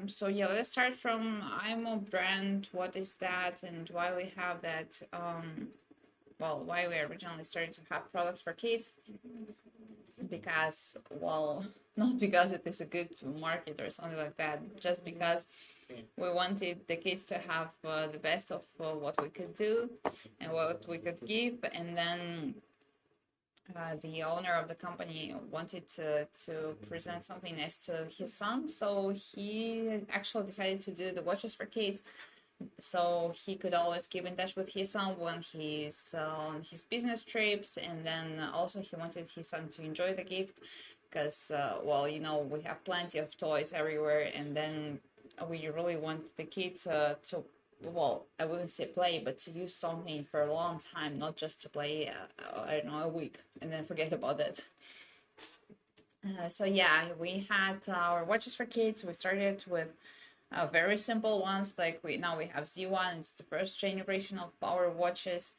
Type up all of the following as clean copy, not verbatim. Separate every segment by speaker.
Speaker 1: So yeah, let's start from imoo brand. What is that, and why we have that? Well, why we originally started to have products for kids? Because, well, not because it is a good market or something like that, just because we wanted the kids to have the best of what we could do and what we could give, and then the owner of the company wanted to present something nice to his son, so he actually decided to do the watches for kids, so he could always keep in touch with his son when he's on his business trips, and then also he wanted his son to enjoy the gift because, well, you know, we have plenty of toys everywhere, and then we really want the kid to, well, I wouldn't say play, but to use something for a long time, not just to play, I don't know, a week and then forget about it. So yeah, we had our watches for kids. We started with very simple ones, like we have Z1. It's the first generation of our watches.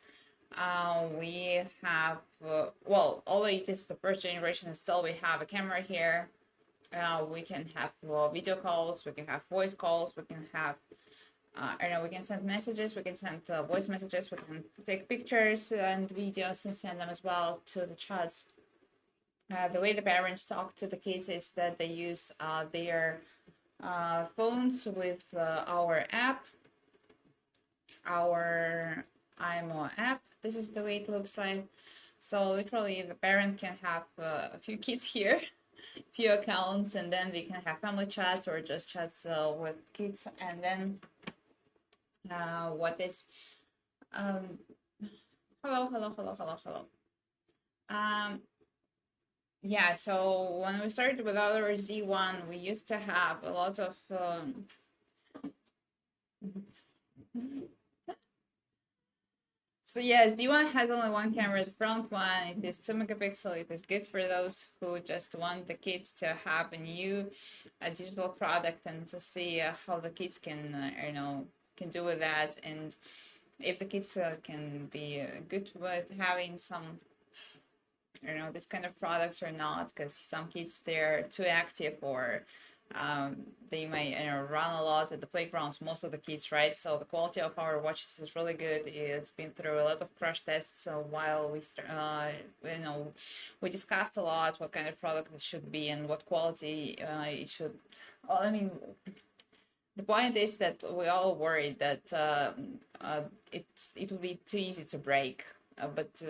Speaker 1: We have well, although it is the first generation, still we have a camera here. We can have video calls, we can have voice calls, we can have I don't know, we can send messages, we can send voice messages, we can take pictures and videos and send them as well to the chats. The way the parents talk to the kids is that they use their phones with our app, our imoo app. This is the way it looks like. So literally the parent can have a few kids here, few accounts, and then they can have family chats or just chats with kids. And then what is um hello. um yeah, so when we started with our Z1, we used to have a lot of so yes, Z1 has only one camera, the front one. It is 2 megapixel. It is good for those who just want the kids to have a new digital product and to see how the kids can, you know, can do with that, and if the kids can be good with having some, you know, this kind of products or not, because some kids, they're too active, or they might, you know, run a lot at the playgrounds, most of the kids, right? So the quality of our watches is really good. It's been through a lot of crash tests. So while you know, we discussed a lot what kind of product it should be and what quality it should, well, I mean, the point is that we all worried that it would be too easy to break. But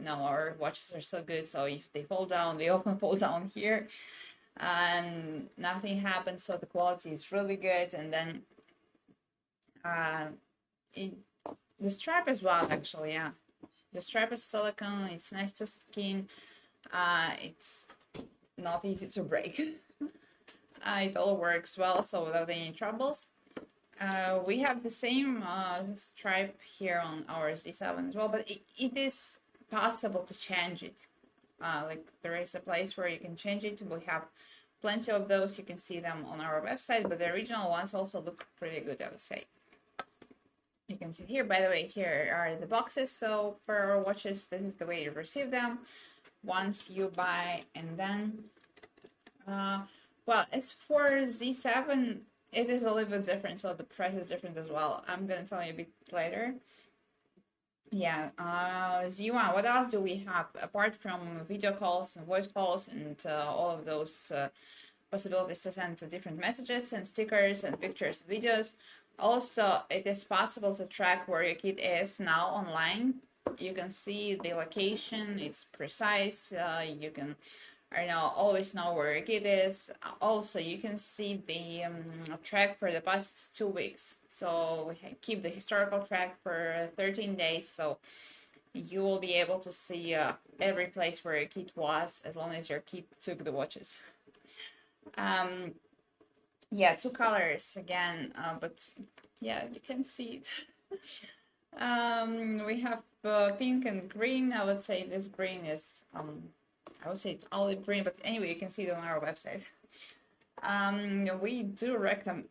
Speaker 1: no, our watches are so good. So if they fall down, they often fall down here, and nothing happens. So the quality is really good. And then uh, it, the strap as well. Actually, yeah, the strap is silicone. It's nice to skin. It's not easy to break. It all works well, so without any troubles. We have the same stripe here on our Z7 as well, but it is possible to change it. Like there is a place where you can change it. We have plenty of those. You can see them on our website, but the original ones also look pretty good, I would say. You can see here, by the way, here are the boxes. So for our watches, this is the way you receive them once you buy, and then well, as for Z7, it is a little bit different, so the price is different as well. I'm gonna tell you a bit later. Yeah, Z1, what else do we have apart from video calls and voice calls and all of those possibilities to send different messages and stickers and pictures and videos? Also, it is possible to track where your kid is now online. You can see the location, it's precise. You can, I know, always know where your kid is. Also, you can see the track for the past 2 weeks. So we keep the historical track for 13 days. So you will be able to see every place where your kid was as long as your kid took the watches. Um, yeah, two colors again, but yeah, you can see it. We have pink and green. I would say this green is I would say it's olive green, but anyway, you can see it on our website. We do recommend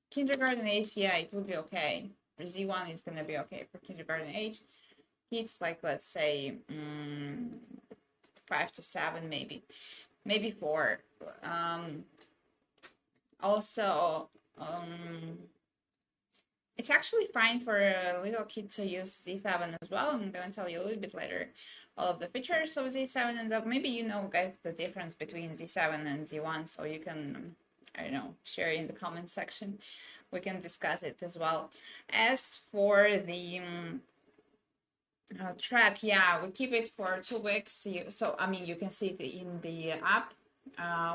Speaker 1: kindergarten age. Yeah, it would be okay. Z1 is gonna be okay for kindergarten age. Kids like, let's say 5 to 7, maybe 4. Also, um, it's actually fine for a little kid to use Z7 as well. I'm gonna tell you a little bit later all of the features of Z7, and maybe you know, guys, the difference between Z7 and Z1, so you can, I don't know, share in the comment section. We can discuss it as well. As for the track, yeah, we keep it for 2 weeks. So I mean, you can see it in the app.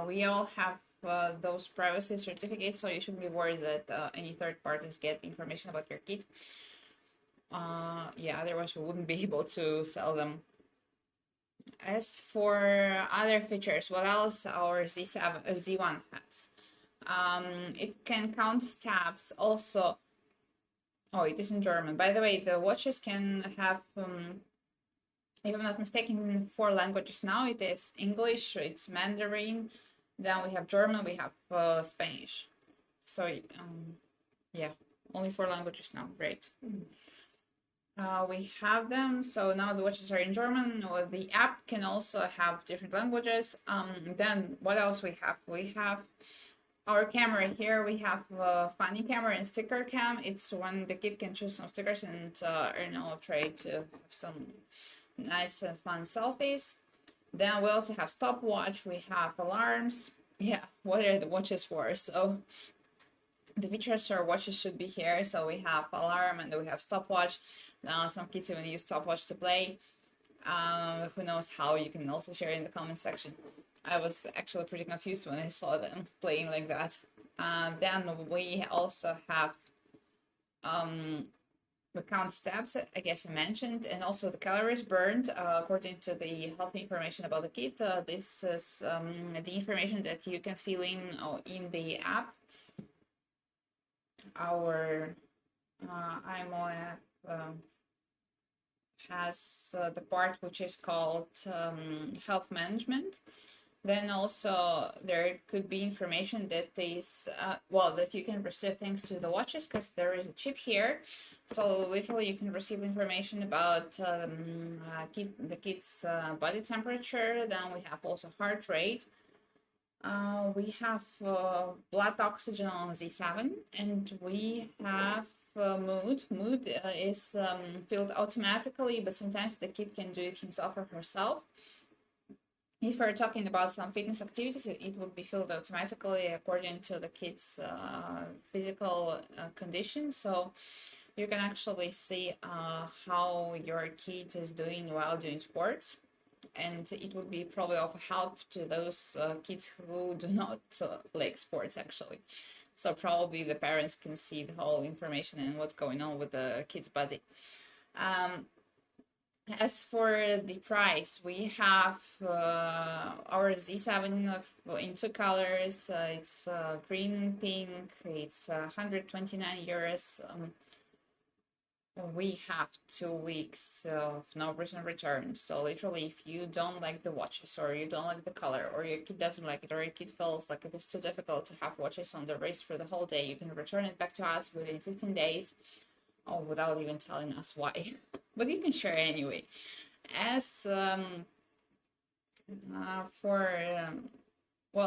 Speaker 1: We all have those privacy certificates, so you shouldn't be worried that any third parties get information about your kit. Yeah, otherwise we wouldn't be able to sell them. As for other features, what else our Z1 has? It can count steps also. Oh, it is in German. By the way, the watches can have, if I'm not mistaken, 4 languages now. It is English, it's Mandarin, then we have German, we have Spanish. So, yeah, only 4 languages now. Great. We have them. So now the watches are in German. Or the app can also have different languages. Then what else we have? We have our camera here. We have funny camera and sticker cam. It's when the kid can choose some stickers and earn a trade to have some nice and fun selfies. Then we also have stopwatch. We have alarms. Yeah, what are the watches for? So the features for watches should be here. So we have alarm and then we have stopwatch. Now some kids even use stopwatch to play. Who knows how? You can also share in the comment section. I was actually pretty confused when I saw them playing like that. Then we also have the count steps, I guess I mentioned, and also the calories burned according to the health information about the kit. This is the information that you can fill in the app. Our imoo app has the part which is called health management. Then also there could be information that is, that you can receive thanks to the watches, because there is a chip here. So literally you can receive information about the kid's body temperature. Then we have also heart rate. We have blood oxygen on Z7, and we have mood. Mood is filled automatically, but sometimes the kid can do it himself or herself. If we're talking about some fitness activities, it would be filled automatically according to the kid's physical condition. So you can actually see how your kid is doing while doing sports. And it would be probably of help to those kids who do not like sports, actually. So probably the parents can see the whole information and what's going on with the kid's body. As for the price, we have our Z7 in 2 colors. It's green and pink. It's 129 euros. We have 2 weeks of no return. So literally, if you don't like the watches, or you don't like the color, or your kid doesn't like it, or your kid feels like it is too difficult to have watches on the wrist for the whole day, you can return it back to us within 15 days. Oh, without even telling us why. But you can share anyway. As well,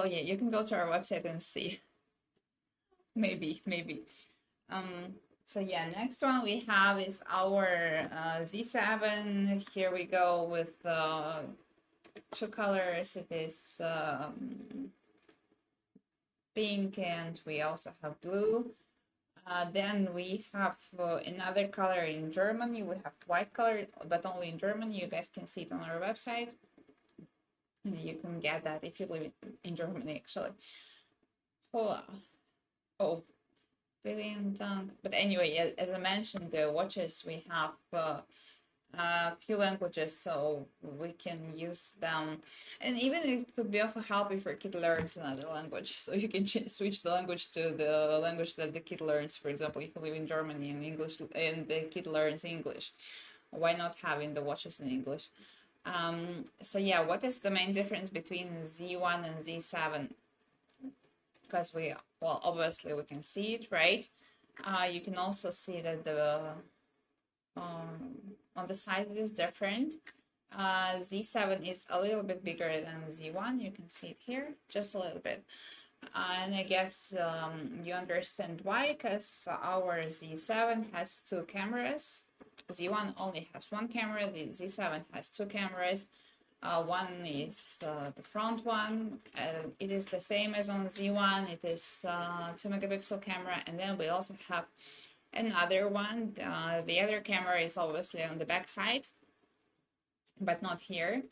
Speaker 1: yeah, you can go to our website and see. maybe. So yeah, next one we have is our Z7. Here we go with 2 colors. It is pink, and we also have blue. Then we have another color in Germany. We have white color, but only in Germany. You guys can see it on our website. And you can get that if you live in Germany, actually. Hola. Oh, billion dunk. But anyway, as I mentioned, the watches, we have a few languages, so we can use them. And even it could be of help if your kid learns another language, so you can switch the language to the language that the kid learns. For example, if you live in Germany and English, and the kid learns English, why not having the watches in English? So yeah, what is the main difference between Z1 and Z7? Because obviously we can see it, right? You can also see that the on the side it is different. Z7 is a little bit bigger than Z1. You can see it here, just a little bit. And I guess you understand why, because our Z7 has two cameras. Z1 only has one camera, the Z7 has two cameras. One is the front one. It is the same as on Z1. It is 2 megapixel camera, and then we also have another one. The other camera is obviously on the back side, but not here.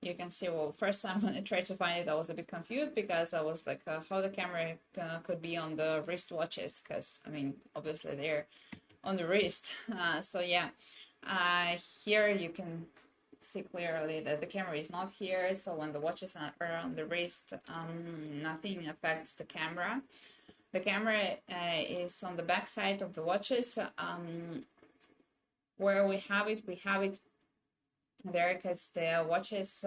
Speaker 1: You can see, well, first time when I tried to find it, I was a bit confused because I was like, how the camera could be on the wristwatches, because, I mean, obviously they're on the wrist. So yeah, here you can see clearly that the camera is not here, so when the watches are on the wrist, nothing affects the camera. The camera is on the back side of the watches. Where we have it there because the watches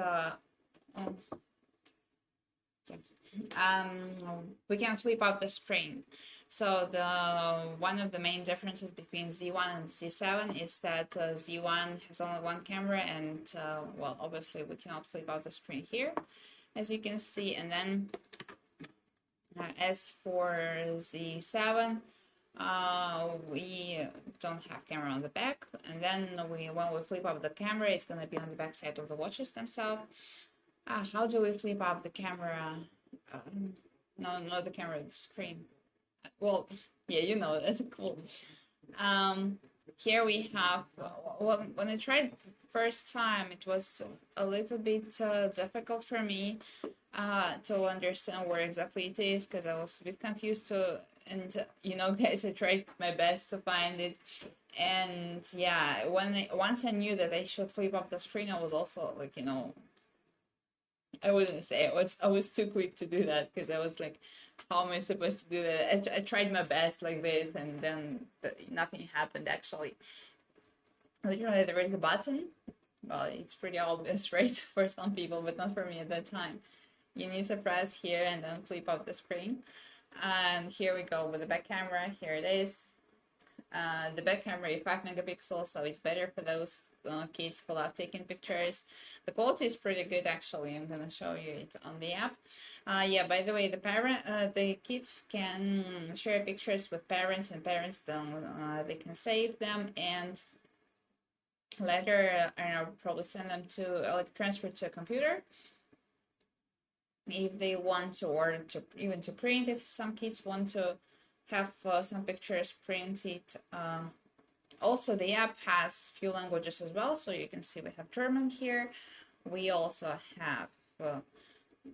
Speaker 1: we can flip out the screen. So one of the main differences between Z1 and Z7 is that Z1 has only one camera, and well, obviously we cannot flip out the screen here, as you can see. And then as for Z7, we don't have camera on the back, and then when we flip up the camera, it's going to be on the back side of the watches themselves. How do we flip up the camera? No, not the camera, the screen. Well, yeah, you know, that's cool. Here we have, well, when I tried first time, it was a little bit difficult for me to understand where exactly it is, because I was a bit confused too. And you know, guys, I tried my best to find it, and yeah, once I knew that I should flip up the screen, I was also like, you know, I wouldn't say I was too quick to do that, because I was like, how am I supposed to do that? I tried my best like this, and then nothing happened actually. Literally, there is a button. Well, it's pretty obvious, right, for some people, but not for me at that time. You need to press here and then flip up the screen. And here we go with the back camera. Here it is. The back camera is 5 megapixels, so it's better for those kids who love taking pictures. The quality is pretty good, actually. I'm gonna show you it on the app. Yeah, by the way, the kids can share pictures with parents, and parents they can save them, and later I'll probably send them to like transfer to a computer if they want to, or to even to print if some kids want to have some pictures printed. Also, the app has few languages as well, so you can see we have German here. We also have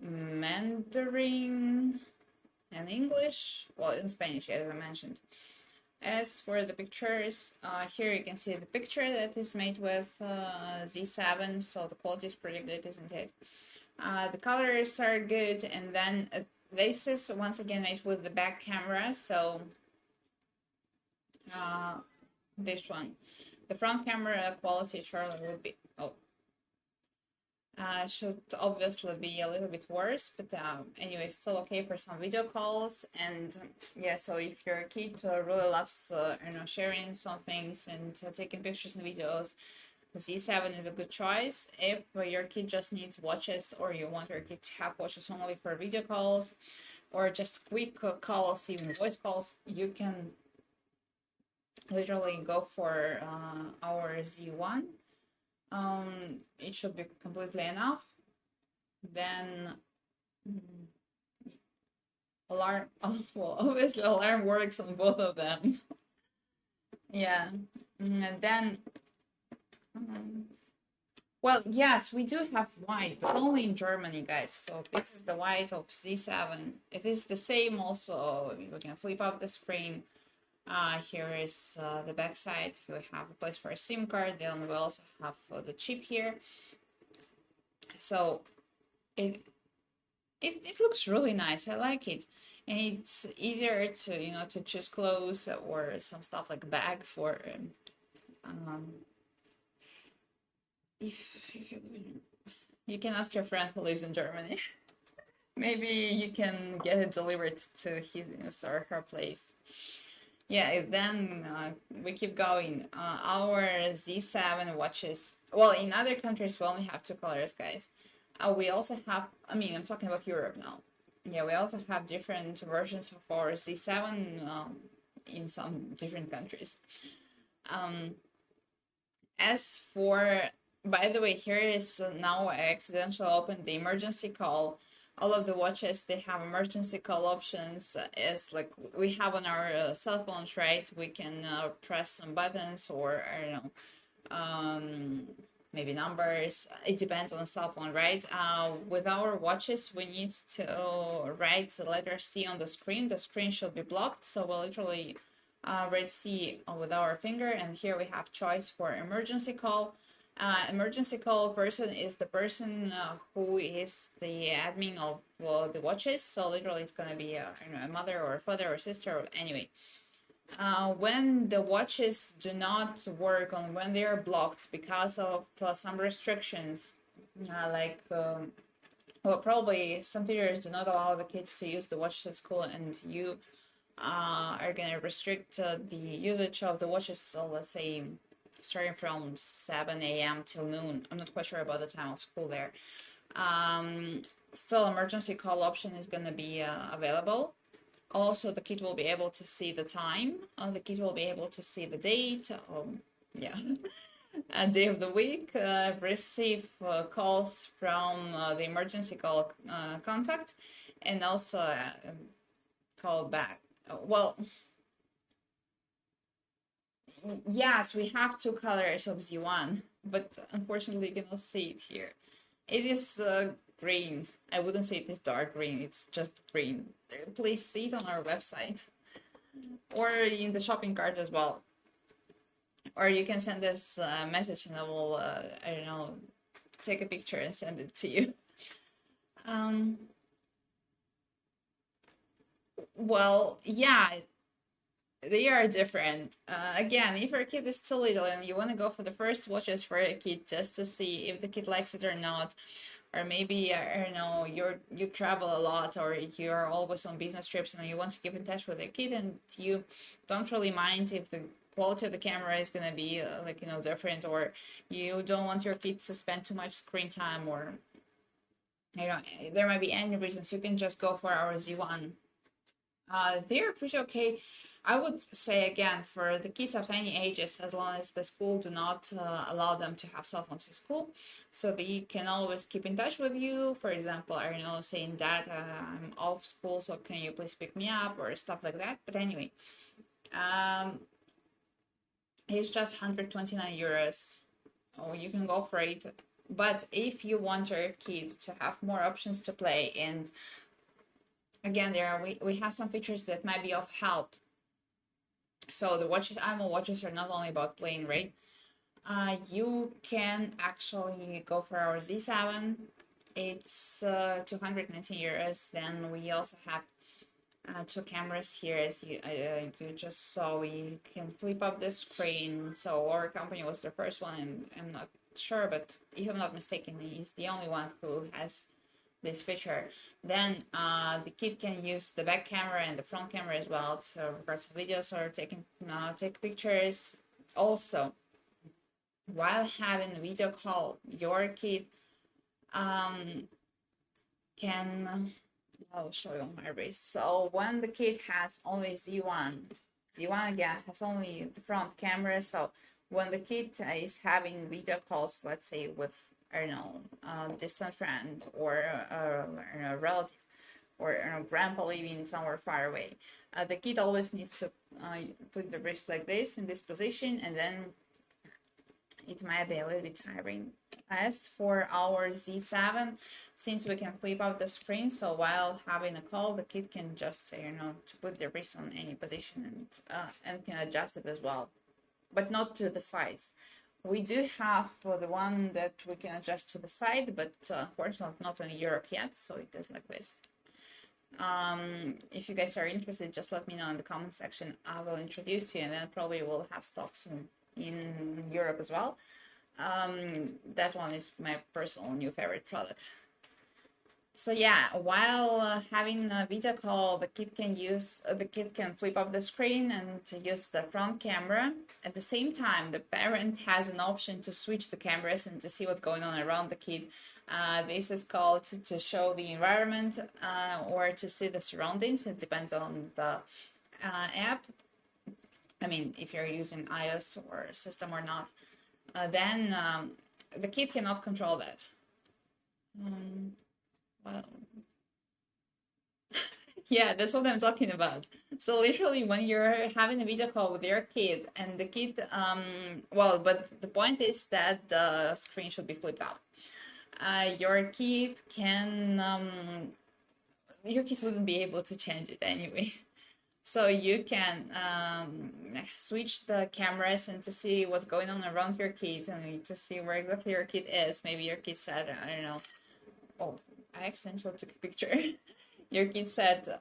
Speaker 1: Mandarin and English, well, in Spanish, as I mentioned. As for the pictures, here you can see the picture that is made with Z7, so the quality is pretty good, isn't it? The colors are good, and then this is once again made with the back camera, so this one. The front camera quality surely would be, should obviously be a little bit worse, but anyway, still okay for some video calls. And yeah, so if your kid really loves you know, sharing some things and taking pictures and videos, Z7 is a good choice. If your kid just needs watches, or you want your kid to have watches only for video calls or just quick calls, even voice calls, you can literally go for our Z1. It should be completely enough. Then alarm, well, obviously alarm works on both of them. Yeah, and then well, yes, we do have white, but only in Germany, guys. So this is the white of Z7. It is the same also. We can flip up the screen. Here is the back side. You have a place for a SIM card. Then we also have the chip here. So it looks really nice. I like it. And it's easier to, you know, to choose clothes or some stuff like bag for if you can ask your friend who lives in Germany. Maybe you can get it delivered to his or her place. Yeah, then we keep going. Our Z7 watches, well, in other countries we only have two colors, guys. We also have, I mean, I'm talking about Europe now. Yeah, we also have different versions of our Z7 in some different countries. Um, as for, by the way, here is now I accidentally opened the emergency call. All of the watches, they have emergency call options. As like we have on our cell phones, right? We can press some buttons, or I don't know, maybe numbers. It depends on the cell phone, right? With our watches, we need to write the letter C on the screen. The screen should be blocked, so we'll literally write C with our finger, and here we have choice for emergency call. Emergency call person is the person who is the admin of the watches. So literally, it's gonna be a mother or a father or sister. Or, anyway, when the watches do not work, on when they are blocked because of some restrictions, like well, probably some teachers do not allow the kids to use the watches at school, and you are going to restrict the usage of the watches. So let's say starting from 7 a.m. till noon. I'm not quite sure about the time of school there. Still, emergency call option is going to be available. Also, the kid will be able to see the time. The kid will be able to see the date. Yeah, a day of the week. Receive calls from the emergency call contact, and also call back. Well, yes, we have two colors of Z1, but unfortunately, you cannot see it here. It is green. I wouldn't say it is dark green, it's just green. Please see it on our website or in the shopping cart as well. Or you can send us a message and I will, I don't know, take a picture and send it to you. Well, yeah, they are different. Again, if your kid is still little and you want to go for the first watches for a kid just to see if the kid likes it or not, or maybe I don't know, you travel a lot, or you're always on business trips and you want to keep in touch with your kid, and you don't really mind if the quality of the camera is gonna be like different, or you don't want your kid to spend too much screen time, or there might be any reasons. You can just go for our Z1. They're pretty okay. I would say again for the kids of any ages, as long as the school do not allow them to have cell phones in school, so they can always keep in touch with you. For example, I don't know, saying that I'm off school, so can you please pick me up or stuff like that. But anyway, it's just 129 euros. Oh, you can go for it. But if you want your kids to have more options to play, and again, we have some features that might be of help. So the watches, imoo watches are not only about playing, right? You can actually go for our Z7. It's 219 euros. Then we also have two cameras here, as you just saw. We can flip up the screen. So our company was the first one, and I'm not sure, but if I'm not mistaken, he's the only one who has this feature. Then the kid can use the back camera and the front camera as well to record some videos or take pictures. Also, while having a video call, your kid can, I'll show you on my wrist. So when the kid has only Z1 again has only the front camera. So when the kid is having video calls, let's say with, I don't know, a distant friend or a relative or a grandpa living somewhere far away, the kid always needs to put the wrist like this in this position, and then it might be a little bit tiring. As for our Z7, since we can flip out the screen, so while having a call, the kid can just, to put their wrist on any position and can adjust it as well, but not to the sides. We do have the one that we can adjust to the side, but unfortunately not in Europe yet, so it is like this. If you guys are interested, just let me know in the comment section. I will introduce you, and then probably we'll have stocks in Europe as well. That one is my personal new favorite product. So yeah, while having a video call, the kid can flip up the screen and to use the front camera. At the same time, the parent has an option to switch the cameras and to see what's going on around the kid. This is called to show the environment or to see the surroundings. It depends on the app. I mean, if you're using iOS or system or not, then the kid cannot control that. Well, yeah, that's what I'm talking about. So literally, when you're having a video call with your kid, and the kid, well, but the point is that the screen should be flipped out. Your kid can, your kids wouldn't be able to change it anyway. So you can switch the cameras and to see what's going on around your kid and to see where exactly your kid is. Maybe your kid said, I don't know, oh, I accidentally took a picture. Your kid said,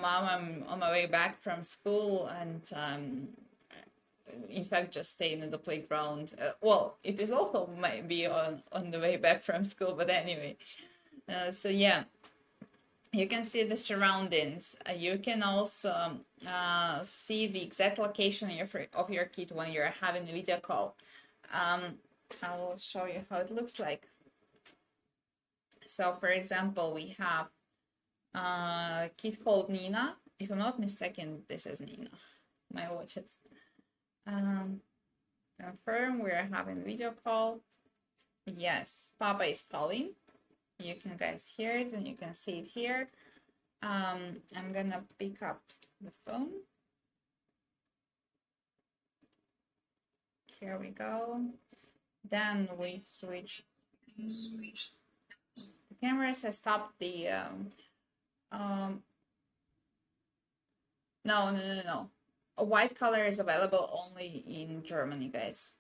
Speaker 1: Mom, I'm on my way back from school and in fact just staying in the playground. Well, it is also might be on the way back from school, but anyway. So yeah, you can see the surroundings. You can also see the exact location of your kid when you're having a video call. I will show you how it looks like. So for example, we have a kid called Nina. If I'm not mistaken, this is Nina. My watches. Confirm we're having video call. Yes, Papa is calling. You can guys hear it and you can see it here. I'm gonna pick up the phone. Here we go. Then we switch. The cameras has stopped the no. A white color is available only in Germany, guys.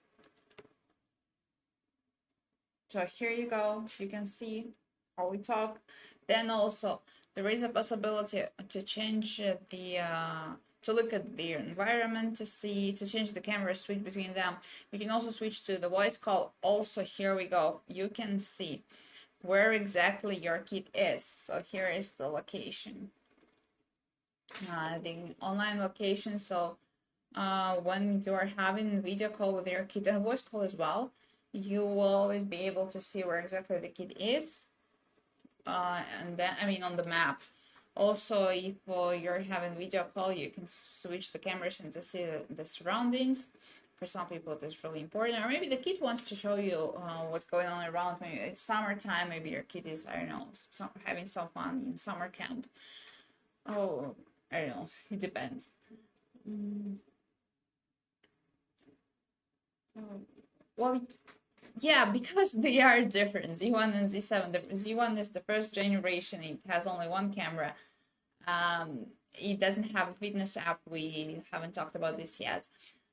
Speaker 1: So here you go. You can see how we talk. Then also there is a possibility to change to look at the environment, to change the camera, switch between them. You can also switch to the voice call. Also, here we go. You can see where exactly your kid is. So here is the location. The online location. So when you're having video call with your kid and voice call as well, you will always be able to see where exactly the kid is. And then, I mean, on the map. Also, if you're having video call, you can switch the cameras and to see the surroundings. For some people, it's really important. Or maybe the kid wants to show you what's going on around. Maybe it's summertime. Maybe your kid is, I don't know, having some fun in summer camp. Oh, I don't know. It depends. Well, yeah, because they are different. Z1 and Z7. The Z1 is the first generation. It has only one camera. It doesn't have a fitness app. We haven't talked about this yet.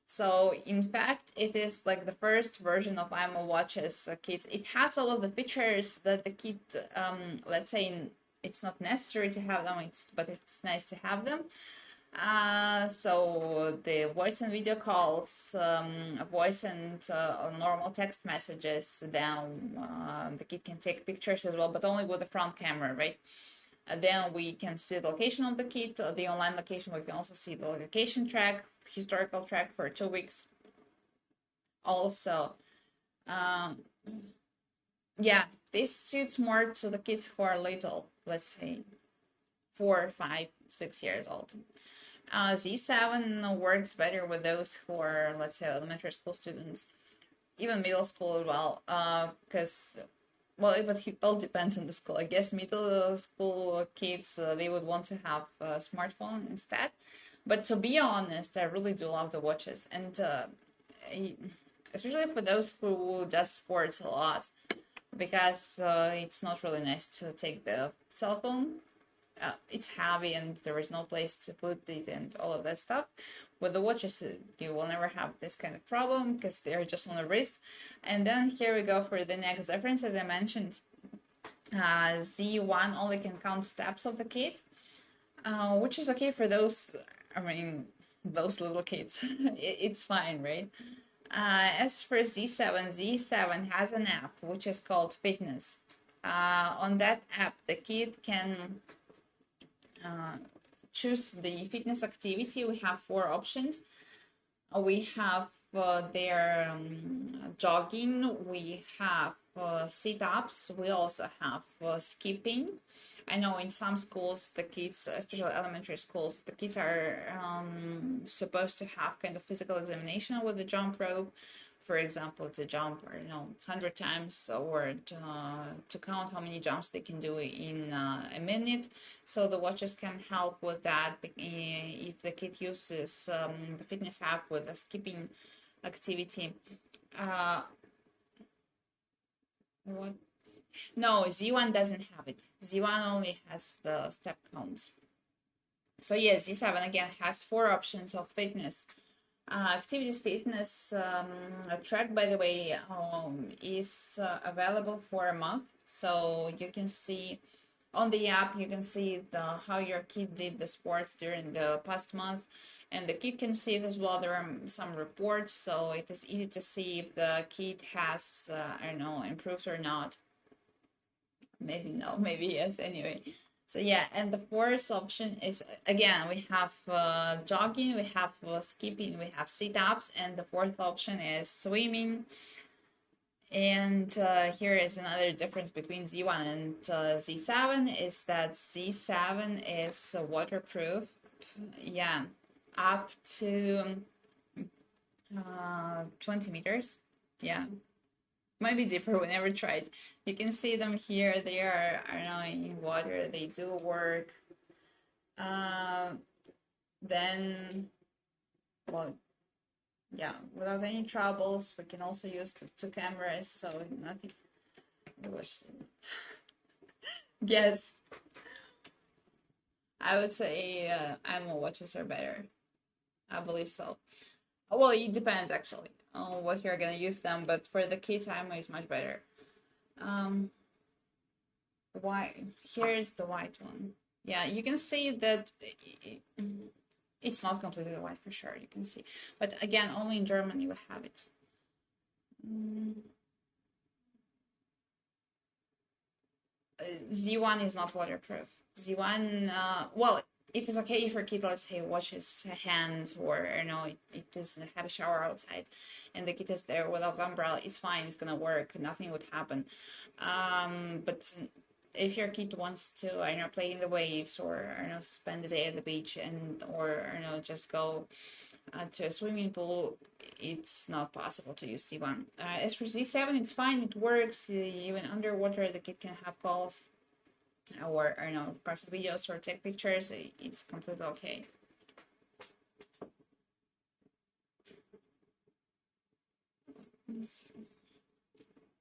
Speaker 1: So in fact, it is like the first version of imoo watches kids. It has all of the features that the kid, let's say, it's not necessary to have them. But it's nice to have them. So the voice and video calls, voice and normal text messages. Then the kid can take pictures as well, but only with the front camera, right? Then we can see the location of the kid, the online location. We can also see the location track, historical track for 2 weeks. Also, yeah, this suits more to the kids who are little, let's say 4, 5, 6 years old. Z7 works better with those who are, let's say, elementary school students, even middle school as well, because, well, it all depends on the school. I guess middle school kids, they would want to have a smartphone instead. But to be honest, I really do love the watches, and especially for those who does sports a lot, because it's not really nice to take the cell phone. It's heavy and there is no place to put it and all of that stuff. With the watches, you will never have this kind of problem because they're just on the wrist. And then here we go for the next difference. As I mentioned, Z1 only can count steps of the kid, which is okay for those, I mean, those little kids. It's fine, right? As for Z7, Z7 has an app which is called Fitness. On that app, the kid can choose the fitness activity. We have 4 options. We have their jogging, we have sit-ups, we also have skipping. I know in some schools, the kids, especially elementary schools, the kids are supposed to have kind of physical examination with the jump rope. For example, to jump, or 100 times, or to count how many jumps they can do in a minute. So the watches can help with that if the kid uses the fitness app with a skipping activity. What? No, Z1 doesn't have it. Z1 only has the step counts. So yes, Z7 again has 4 options of fitness. Activities fitness track, by the way, is available for a month. So you can see on the app, you can see how your kid did the sports during the past month. And the kid can see it as well. There are some reports, so it is easy to see if the kid has, I don't know, improved or not. Maybe no, maybe yes, anyway. So yeah, and the fourth option is, again, we have jogging, we have skipping, we have sit-ups, and the fourth option is swimming. And here is another difference between Z1 and Z7 is that Z7 is waterproof. Yeah, up to 20 meters. Yeah, might be deeper. We never tried. You can see them here. They are, I don't know, in water. They do work. Then, well, yeah, without any troubles. We can also use the 2 cameras, so nothing. Yes, I would say imoo watches are better. I believe so. Well, it depends actually on what you're gonna use them, but for the kids, imoo is much better. Why? Here's the white one. Yeah, you can see that it's not completely white for sure. You can see, but again, only in Germany we have it. Z1 is not waterproof. Z1, well, it is okay if your kid, let's say, washes hands, or it doesn't have a shower outside, and the kid is there without the umbrella. It's fine. It's gonna work. Nothing would happen. But if your kid wants to, play in the waves, or spend the day at the beach, or just go to a swimming pool, it's not possible to use Z1. As for Z7, it's fine. It works even underwater. The kid can have calls, or record videos, or take pictures. It's completely okay.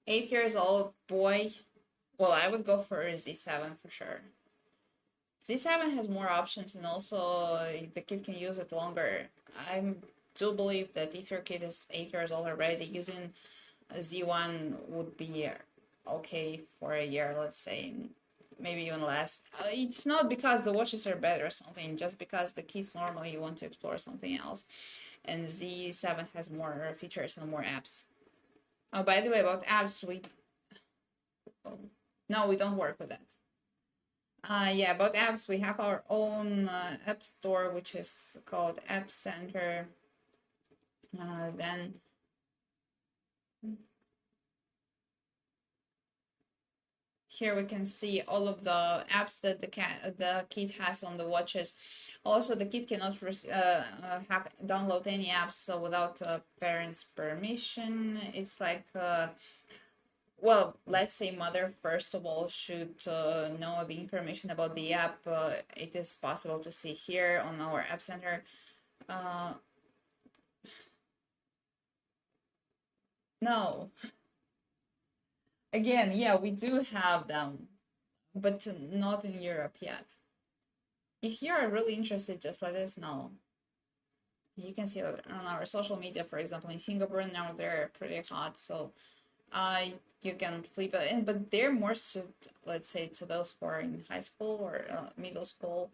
Speaker 1: Eight years old boy. Well, I would go for Z7 for sure. Z7 has more options, and also the kid can use it longer. I do believe that if your kid is 8 years old already, using a Z1 would be okay for a year, let's say, maybe even less. It's not because the watches are better or something, just because the kids normally want to explore something else. And Z7 has more features and more apps. Oh, by the way, about apps, no, we don't work with that. Yeah, about apps, we have our own app store, which is called App Center. Then here we can see all of the apps that the kid has on the watches. Also, the kid cannot have download any apps without parents' permission. It's like well, let's say mother first of all should know the information about the app. It is possible to see here on our App Center. No. Again, yeah, we do have them, but not in Europe yet. If you are really interested, just let us know. You can see on our social media, for example, in Singapore now they're pretty hot, so you can flip it in, but they're more suited, let's say, to those who are in high school or middle school,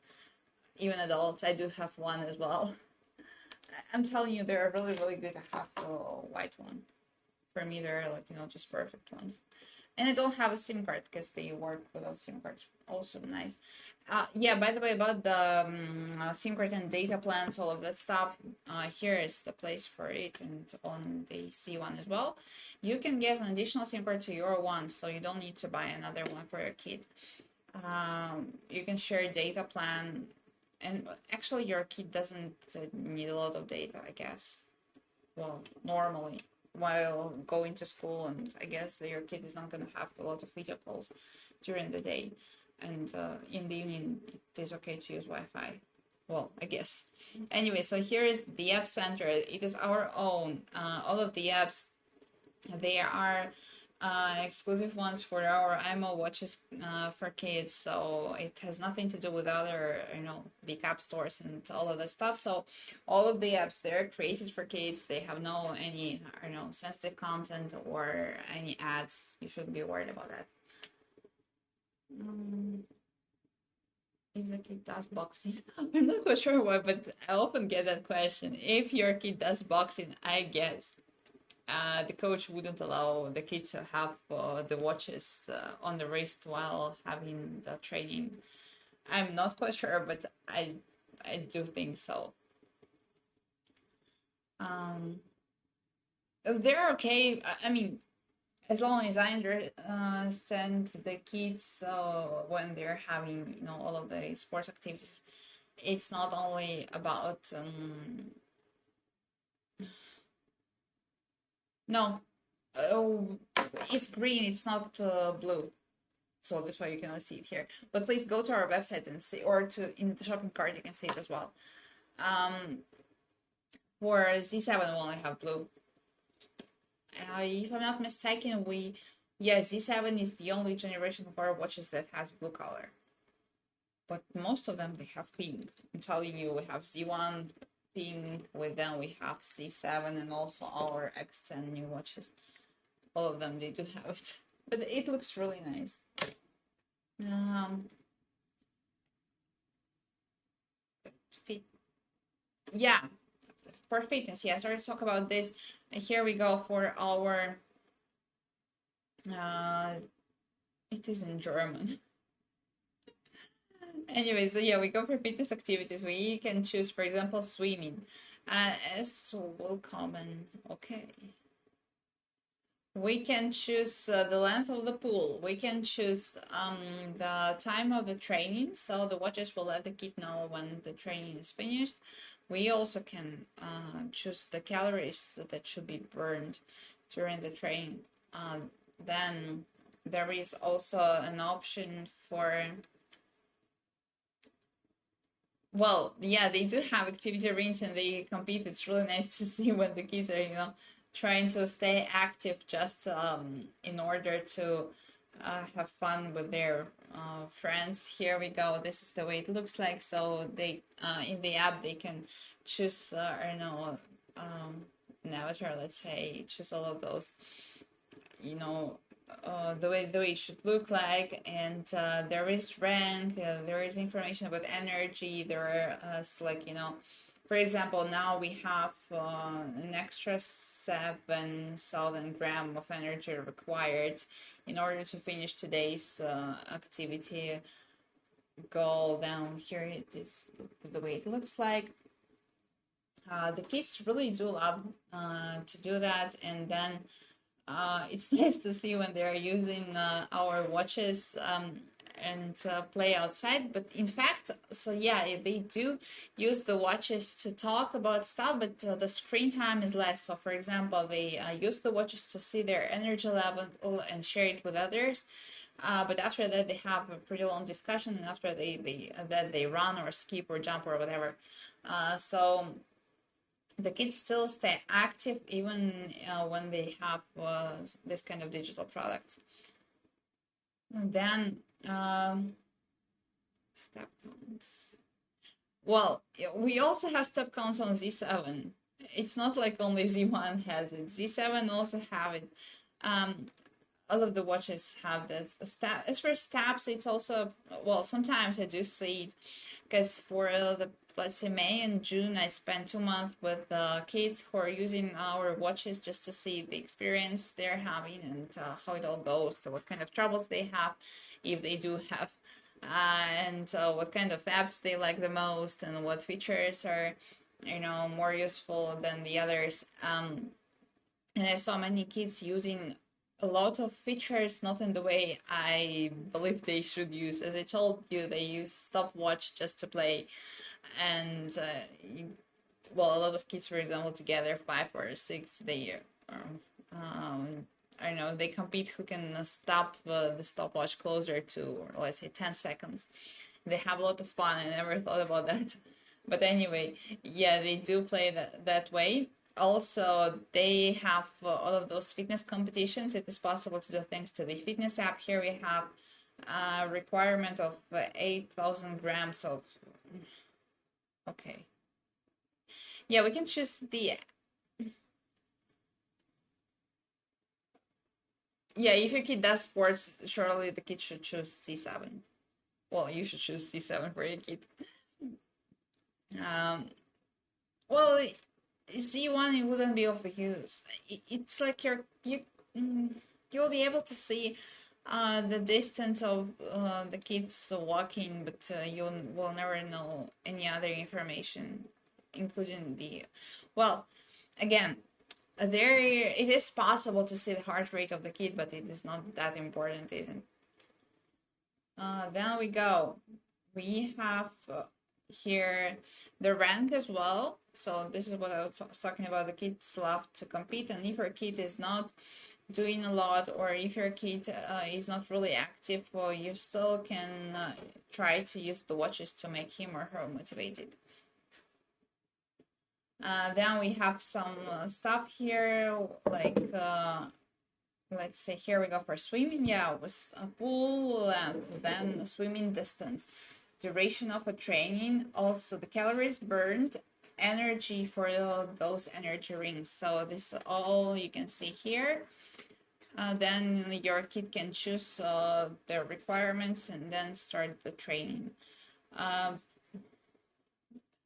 Speaker 1: even adults. I do have one as well. I'm telling you, they're really, really good. I have a white one. For me, they're like, just perfect ones. And I don't have a SIM card because they work without SIM card. Also nice. Yeah, by the way, about the SIM card and data plans, all of that stuff, here is the place for it, and on the C1 as well. You can get an additional SIM card to your one, so you don't need to buy another one for your kid. You can share data plan, and actually your kid doesn't need a lot of data, I guess. Well, normally while going to school, and I guess your kid is not going to have a lot of video calls during the day, and in the evening it is okay to use Wi-Fi. Well, I guess. Anyway, so here is the app center. It is our own. All of the apps, they are exclusive ones for our imoo watches for kids, so it has nothing to do with other big app stores and all of that stuff. So all of the apps, they're created for kids. They have no any sensitive content or any ads. You shouldn't be worried about that. If the kid does boxing, I'm not quite sure why, but I often get that question. If your kid does boxing, I guess the coach wouldn't allow the kid to have the watches on the wrist while having the training. I'm not quite sure, but I do think so. They're okay. I mean, as long as I understand the kids when they're having all of the sports activities, it's not only about no, it's green, it's not blue, so that's why you cannot see it here. But please go to our website and see, or in the shopping cart you can see it as well. For Z7 we only have blue. If I'm not mistaken, Z7 is the only generation of our watches that has blue color. But most of them, they have pink. I'm telling you, we have Z1 pink, with them we have Z7, and also our X10 new watches. All of them, they do have it. But it looks really nice. Fit. Yeah, for fitness, yes. Let's talk about this. And here we go for our. It is in German. Anyway, so yeah, we go for fitness activities. We can choose, for example, swimming. As will common. Okay. We can choose the length of the pool. We can choose the time of the training. So the watches will let the kid know when the training is finished. We also can choose the calories that should be burned during the training. Then there is also an option for, well, yeah, they do have activity rings and they compete. It's really nice to see when the kids are, trying to stay active just in order to have fun with their friends. Here we go. This is the way it looks like. So they in the app they can choose avatar, let's say, choose all of those, the way it should look like, and there is rank, there is information about energy. There is for example, now we have an extra 7,000 grams of energy required in order to finish today's activity goal. Down here it is the way it looks like. The kids really do love to do that, and then it's nice to see when they're using our watches and play outside. But in fact, so yeah, they do use the watches to talk about stuff, but the screen time is less. So for example, they use the watches to see their energy level and share it with others. But after that, they have a pretty long discussion, and after they run or skip or jump or whatever. So the kids still stay active even when they have this kind of digital products. And then step counts. Well, we also have step counts on Z7. It's not like only Z1 has it. Z7 also have it. All of the watches have this. As for steps, it's also, well, sometimes I do see it, because for the, let's say, May and June, I spent 2 months with kids who are using our watches just to see the experience they're having and how it all goes, so what kind of troubles they have, if they do have, and what kind of apps they like the most, and what features are, more useful than the others. And I saw many kids using a lot of features not in the way I believe they should use. As I told you, they use stopwatch just to play, and well, a lot of kids, for example, together 5 or 6, they I don't know, they compete who can stop the stopwatch closer to, let's say, 10 seconds. They have a lot of fun. I never thought about that. But anyway, yeah, they do play that way. Also, they have all of those fitness competitions. It is possible to do thanks to the fitness app. Here we have a requirement of 8,000 grams of... Okay. Yeah, we can choose the... Yeah, if your kid does sports, surely the kid should choose C7. Well, you should choose C7 for your kid. Well, C1, it wouldn't be overused. It's like you'll be able to see the distance of the kids walking, but you will never know any other information, including the... Well, again, there it is possible to see the heart rate of the kid, but it is not that important, isn't? Then we go. We have here the rank as well. So this is what I was talking about. The kids love to compete, and if your kid is not doing a lot, or if your kid is not really active, well, you still can try to use the watches to make him or her motivated. Then we have some stuff here, like let's say here we go for swimming. Yeah, it was a pool length, then swimming distance, duration of a training, also the calories burned, energy for those energy rings. So this is all you can see here. Then your kid can choose their requirements and then start the training.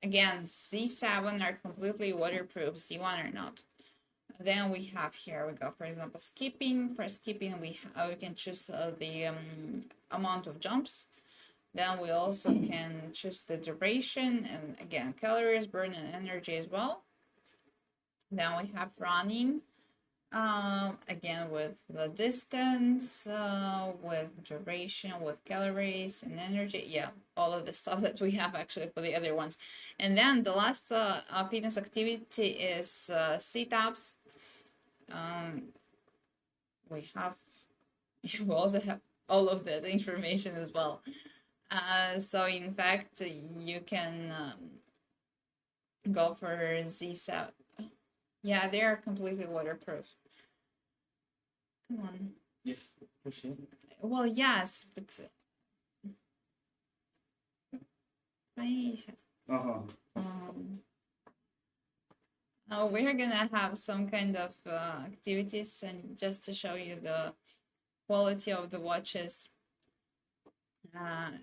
Speaker 1: Again, C7 are completely waterproof, C1 are not. Then we have here, we go, for example, skipping. For skipping, we can choose the amount of jumps. Then we also can choose the duration, and again, calories, burn, and energy as well. Then we have running, again, with the distance, with duration, with calories and energy. Yeah, all of the stuff that we have actually for the other ones. And then the last fitness activity is sit-ups. We also have all of that information as well. So in fact, you can go for Z7. Yeah, they are completely waterproof. Come on.
Speaker 2: Yeah, for sure.
Speaker 1: Well, yes, but we're gonna have some kind of activities, and just to show you the quality of the watches.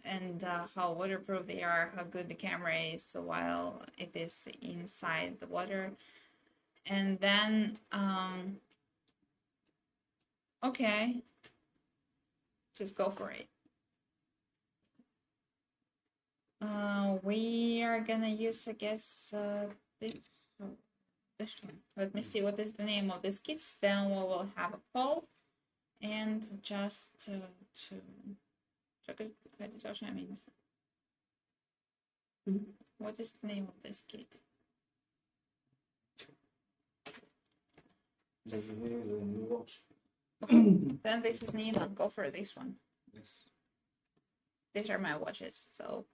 Speaker 1: And how waterproof they are, how good the camera is while it is inside the water. And then, okay, just go for it. We are gonna use, I guess, this one. Let me see what is the name of this kit. Then we will have a call, and just to what is the name of this kit?
Speaker 2: This is the new watch.
Speaker 1: Okay. Then this is Nina. Go for this one.
Speaker 2: Yes.
Speaker 1: These are my watches. So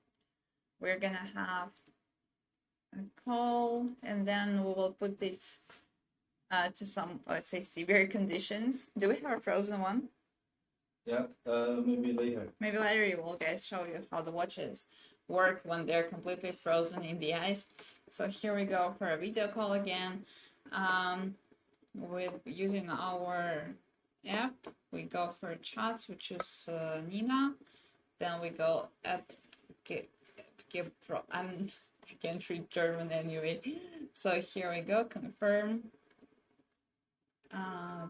Speaker 1: we're gonna have a call, and then we will put it to some, let's say, severe conditions. Do we have a frozen one?
Speaker 2: Yeah, maybe later.
Speaker 1: Maybe later you will guys show you how the watches work when they're completely frozen in the ice. So here we go for a video call again. With using our app, we go for chats, we choose Nina. Then we go I can't read German anyway. So here we go, confirm.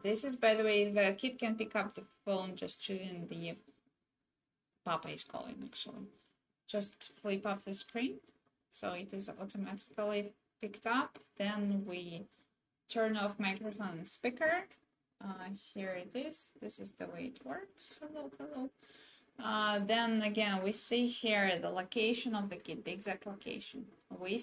Speaker 1: This is, by the way, the kid can pick up the phone just choosing the Papa is calling actually. Just flip up the screen so it is automatically picked up. Then we turn off microphone and speaker. Here it is. This is the way it works. Hello, hello. Then again, we see here the location of the kid, the exact location. We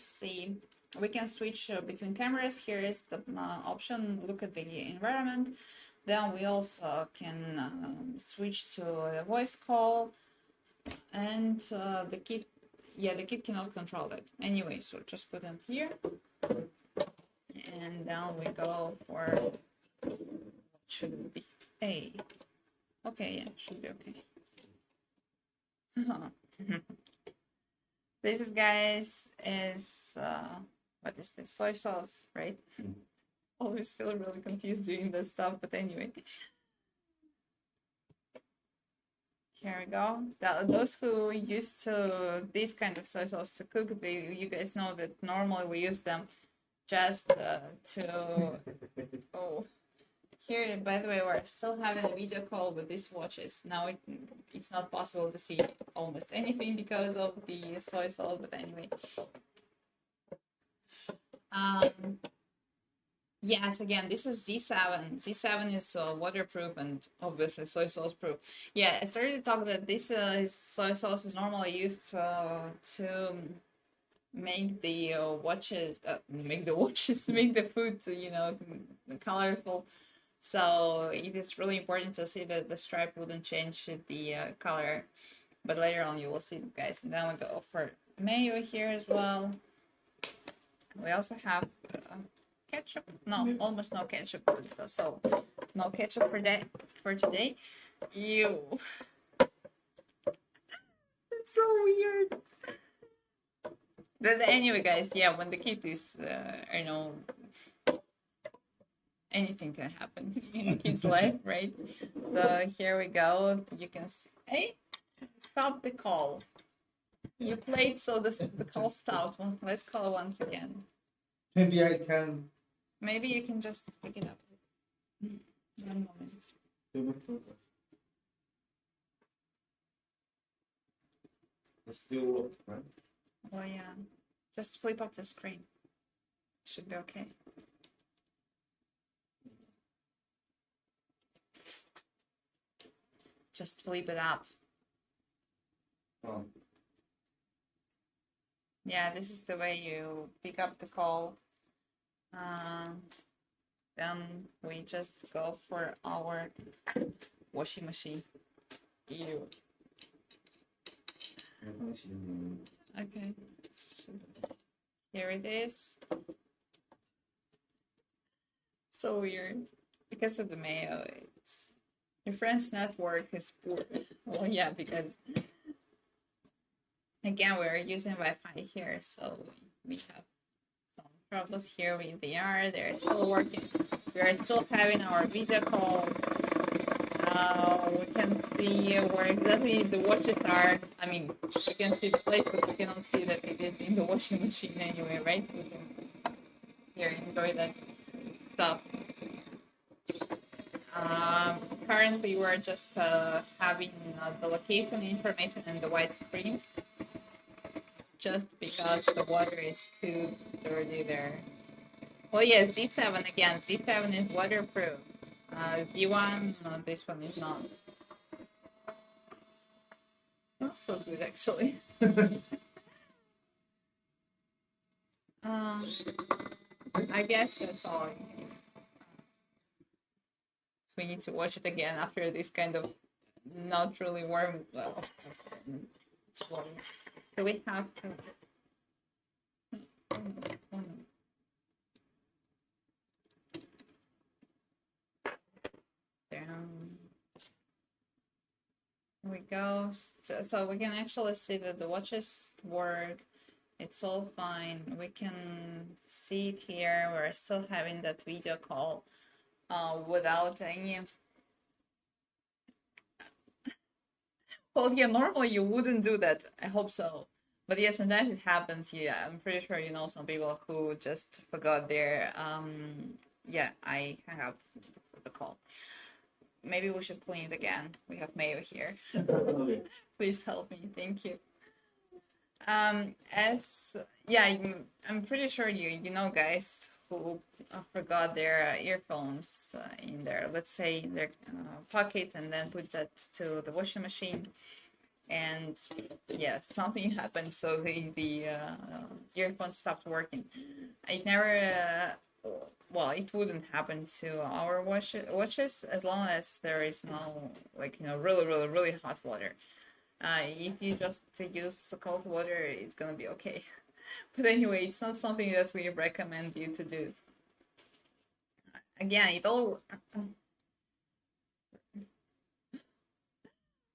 Speaker 1: can switch between cameras. Here is the option, look at the environment. Then we also can switch to a voice call, and the kid cannot control it. Anyway, so just put them here. And then we go for, what should it be? A. Okay, yeah, should be okay. This is, guys, is what is this? Soy sauce, right? Always feel really confused doing this stuff, but anyway. Here we go. Those who used to this kind of soy sauce to cook, you guys know that normally we use them just to. Oh, here, by the way, we're still having a video call with these watches. Now it's not possible to see almost anything because of the soy sauce, but anyway. Yes, again, this is Z7. Z7 is waterproof and obviously soy sauce proof. Yeah, I started to talk that this soy sauce is normally used to make the watches, make the food, colorful. So it is really important to see that the stripe wouldn't change the color, but later on you will see, guys. And then we go for mayo here as well. We also have ketchup. No, almost no ketchup. So no ketchup for today. Ew. It's so weird. But anyway, guys, yeah, when the kid is, anything can happen in a kid's life, right? So here we go. You can see. Hey, stop the call. You played, so the call stopped. Well, let's call once again.
Speaker 2: Maybe I can.
Speaker 1: Maybe you can just pick it up. 1 moment.
Speaker 2: It still works, right?
Speaker 1: Well, yeah. Just flip up the screen. Should be okay. Just flip it up.
Speaker 2: Oh.
Speaker 1: Yeah, this is the way you pick up the call. Then we just go for our washing machine. Ew. Okay. Here it is. So weird. Because of the mayo, your friend's network is poor. Well, yeah, because again, we're using Wi-Fi here, so we have some problems here with the VR. They're still working. We are still having our video call. We can see where exactly the watches are. I mean, you can see the place, but you cannot see that it is in the washing machine anyway, right? We can here enjoy that stuff. Currently, we're just having the location information and the white screen, just because the water is too dirty there. Well, yeah, Z7 again. Z7 is waterproof. Z1, no, this one is not. Not so good, actually. I guess that's all. So we need to watch it again after this kind of not really warm. Well, it's warm. So we have to. Down. Here we go. So we can actually see that the watches work. It's all fine. We can see it here. We're still having that video call without any. Well, yeah, normally you wouldn't do that. I hope so. But yeah, sometimes it happens. Yeah, I'm pretty sure you know some people who just forgot their yeah, I hung up the call. Maybe we should clean it again. We have mayo here.
Speaker 2: Okay.
Speaker 1: Please help me. Thank you. As yeah, I'm pretty sure you know guys who forgot their earphones in their, let's say, in their pocket, and then put that to the washing machine, and yeah, something happened, so the earphones stopped working. It never. Well, it wouldn't happen to our watches as long as there is no, like, really, really, really hot water. If you just use cold water, it's gonna be okay. But anyway, it's not something that we recommend you to do. Again, it all.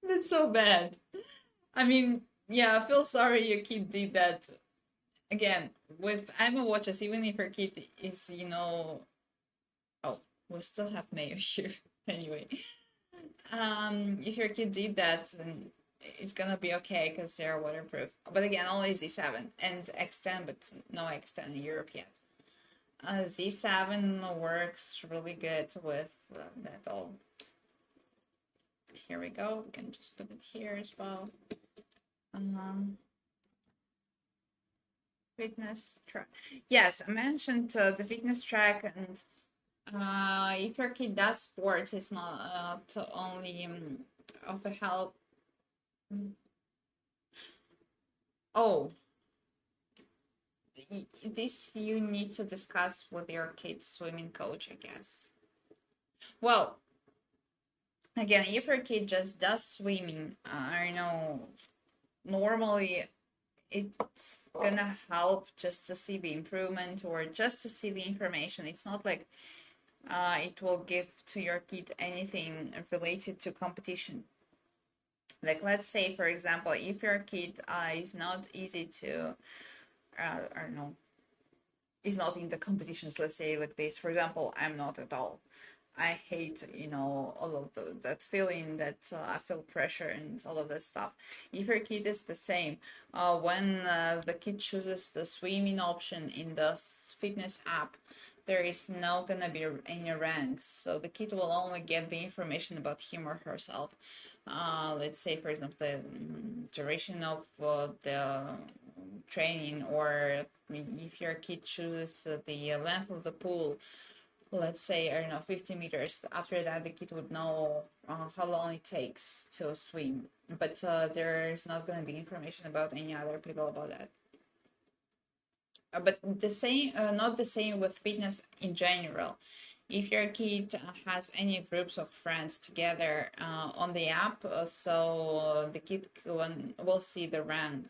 Speaker 1: That's so bad. I mean, yeah, I feel sorry your kid did that. Again, with imoo watches, even if your kid is, oh, we still have mayo here. Anyway, if your kid did that, then it's gonna be okay because they're waterproof. But again, only Z7 and X10, but no X10 in Europe yet. Z7 works really good with that all. Here we go. We can just put it here as well. Fitness track. Yes, I mentioned the fitness track, and if your kid does sports, it's not only of a help. Oh, this you need to discuss with your kid's swimming coach, I guess. Well, again, if your kid just does swimming, I know normally it's gonna help just to see the improvement or just to see the information. It's not like it will give to your kid anything related to competition. Like, let's say, for example, if your kid is not easy to, I don't know, is not in the competitions, let's say like this. For example, I'm not at all. I hate, all of that feeling that I feel pressure and all of that stuff. If your kid is the same, when the kid chooses the swimming option in the fitness app, there is not gonna be any ranks. So the kid will only get the information about him or herself. Let's say, for example, the duration of the training, or if your kid chooses the length of the pool, let's say, I don't know, 50 meters. After that, the kid would know how long it takes to swim. But there's not going to be information about any other people about that. But the same, not the same with fitness in general. If your kid has any groups of friends together on the app, so the kid will see the rank,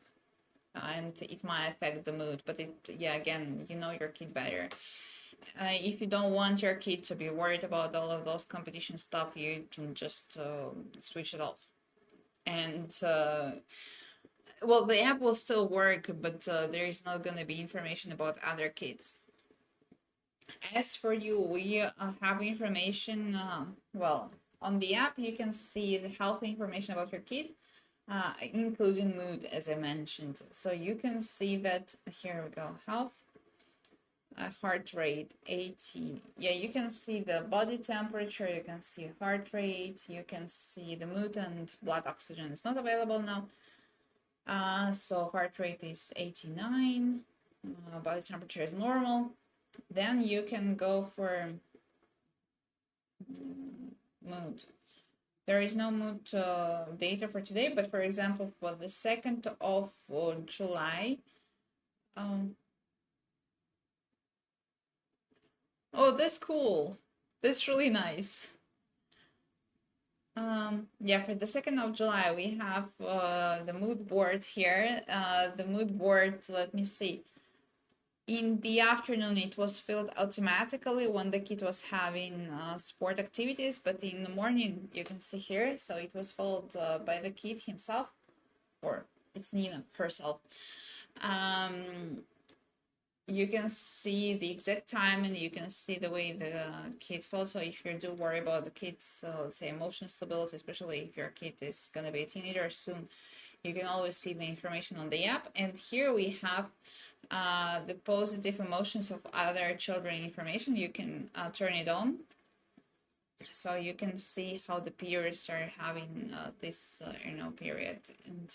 Speaker 1: and it might affect the mood. But yeah, again, you know your kid better. If you don't want your kid to be worried about all of those competition stuff, you can just switch it off. And well, the app will still work, but there is not going to be information about other kids. As for you, we have information. Well, on the app, you can see the health information about your kid, including mood, as I mentioned. So you can see that. Here we go. Health, heart rate 80. Yeah, you can see the body temperature, you can see heart rate, you can see the mood, and blood oxygen is not available now. So heart rate is 89, body temperature is normal. Then you can go for mood. There is no mood data for today, but for example, for the 2nd of July, um, oh, that's cool. That's really nice. Yeah, for the 2nd of July, we have the mood board here. The mood board, let me see. In the afternoon, it was filled automatically when the kid was having sport activities, but in the morning, you can see here, so it was filled by the kid himself, or it's Nina herself. You can see the exact time, and you can see the way the kid feels. So if you do worry about the kid's, let's say, emotional stability, especially if your kid is going to be a teenager soon, You can always see the information on the app. And here we have the positive emotions of other children information. You can turn it on, so you can see how the peers are having this period, and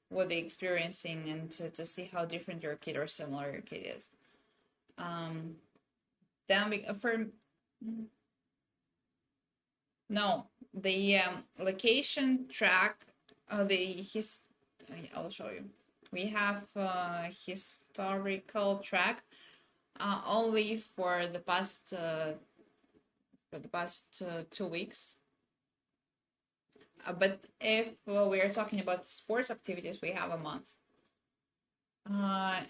Speaker 1: what they're experiencing, and to see how different your kid or similar your kid is. Then for no, the location track, I'll show you. We have historical track only for the past 2 weeks. But if we are talking about sports activities, we have a month.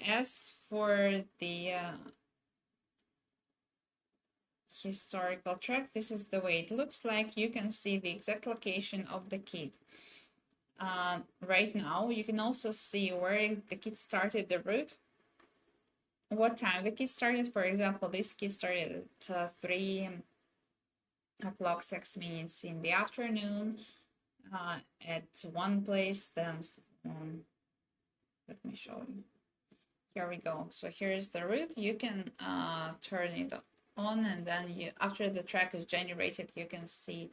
Speaker 1: As for the historical track, this is the way it looks like. You can see the exact location of the kid. Right now, you can also see where the kid started the route, what time the kid started. For example, this kid started at 3 o'clock 6 minutes in the afternoon at one place. Then let me show you. Here we go. So here's the route. You can turn it on, and then after the track is generated, you can see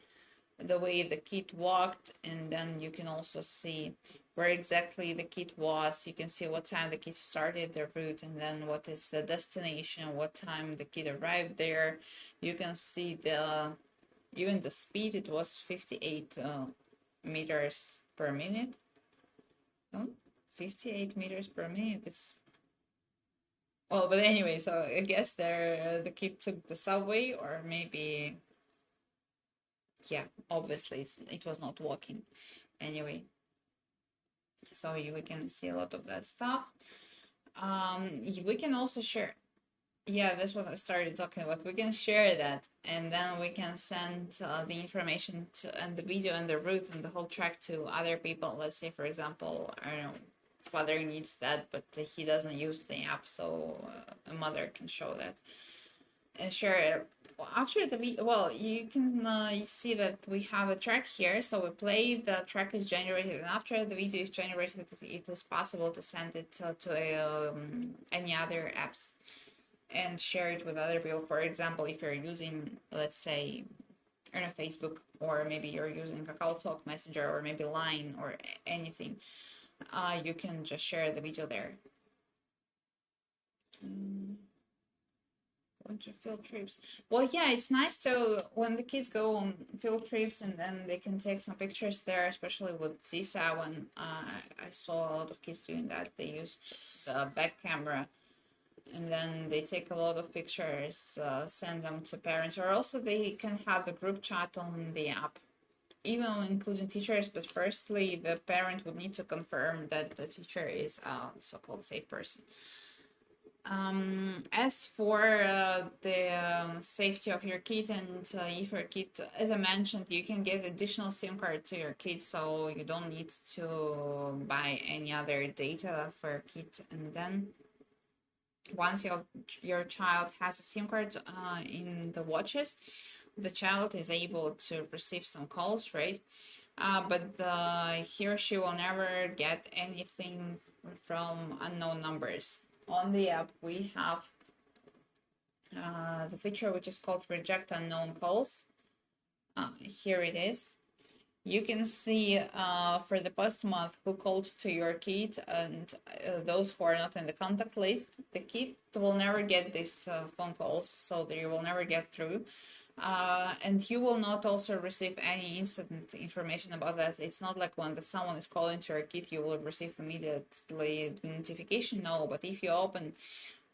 Speaker 1: the way the kid walked, and then you can also see where exactly the kid was. You can see what time the kid started the route, and then what is the destination, what time the kid arrived there. You can see even the speed. It was 58 meters per minute. Oh, 58 meters per minute. It's well, but anyway, so I guess the kid took the subway, or maybe, yeah, obviously it was not walking. Anyway, so we can see a lot of that stuff. We can also share. Yeah, that's what I started talking about. We can share that, and then we can send the information and the video and the route and the whole track to other people. Let's say, for example, I don't know, father needs that, but he doesn't use the app, so a mother can show that and share it. After the video, well, you can see that we have a track here. So we play, the track is generated, and after the video is generated, it is possible to send it to any other apps and share it with other people. For example, if you're using, let's say, I don't know, Facebook, or maybe you're using Kakao Talk Messenger, or maybe Line, or anything, you can just share the video there. Going to field trips. Well, yeah, it's nice to when the kids go on field trips, and then they can take some pictures there, especially with Zisa. When I saw a lot of kids doing that, they used the back camera, and then they take a lot of pictures, send them to parents, or also they can have the group chat on the app, even including teachers. But firstly, the parent would need to confirm that the teacher is a so-called safe person. As for the safety of your kid, and if your kid, as I mentioned, you can get additional SIM card to your kid, so you don't need to buy any other data for your kid. And then once your child has a SIM card in the watches, the child is able to receive some calls, right? But he or she will never get anything from unknown numbers. On the app, we have the feature which is called Reject Unknown Calls. Here it is. You can see for the past month who called to your kid, and those who are not in the contact list. The kid will never get these phone calls, so they will never get through. And you will not also receive any instant information about that. It's not like when someone is calling to your kid, you will receive immediately the notification. No, but if you open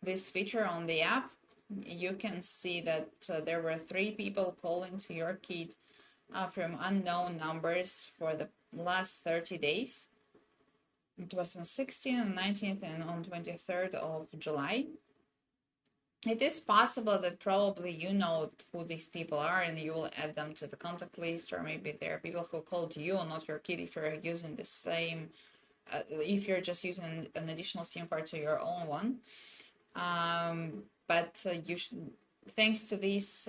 Speaker 1: this feature on the app, you can see that there were 3 people calling to your kid from unknown numbers for the last 30 days. It was on 16th, on 19th, and on 23rd of July. It is possible that probably you know who these people are, and you will add them to the contact list, or maybe there are people who called you, not your kid, if you're using the same, if you're just using an additional SIM card to your own one. But thanks to this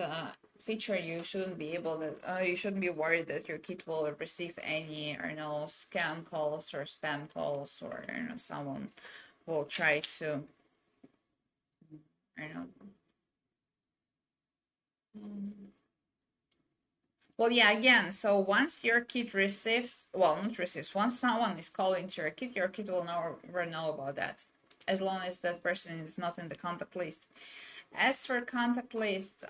Speaker 1: feature, you shouldn't be able to, you shouldn't be worried that your kid will receive any, I don't know, scam calls or spam calls, or I don't know, someone will try to, I don't know. Well, yeah, again, so once your kid receives, well, not receives, once someone is calling to your kid will never know about that, as long as that person is not in the contact list. As for contact list,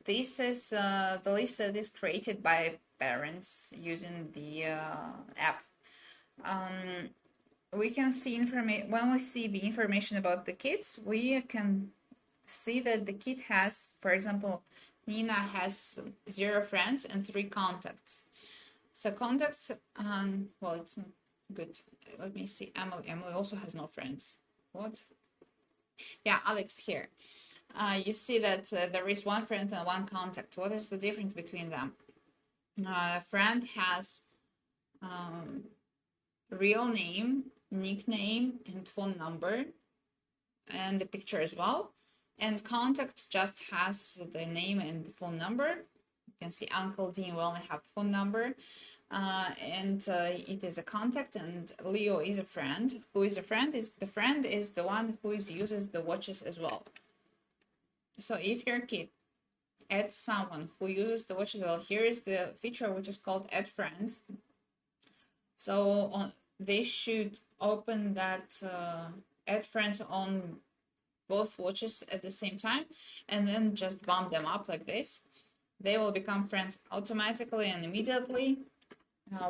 Speaker 1: this is the list that is created by parents using the app. We can see information when we see the information about the kids. We can see that the kid has, for example, Nina has 0 friends and 3 contacts. So contacts, well, it's not good. Let me see. Emily also has no friends. What? Yeah, Alex here. You see that there is 1 friend and 1 contact. What is the difference between them? A friend has real name, nickname, and phone number, and the picture as well. And contact just has the name and the phone number. You can see Uncle Dean will only have phone number. And it is a contact, and Leo is a friend. Who is a friend? Is the friend is the one who uses the watches as well. So if your kid adds someone who uses the watches, well, here is the feature which is called add friends. So they should open that add friends on both watches at the same time, and then just bump them up like this. They will become friends automatically and immediately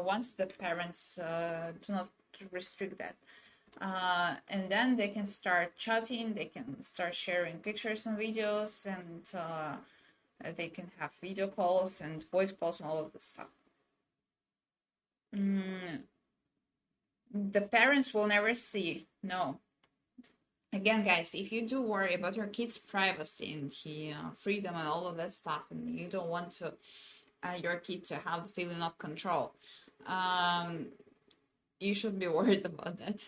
Speaker 1: once the parents do not restrict that. And then they can start chatting, they can start sharing pictures and videos, and they can have video calls and voice calls and all of this stuff. The parents will never see, no. Again, guys, if you do worry about your kid's privacy and freedom and all of that stuff, and you don't want to your kid to have the feeling of control, you should be worried about that.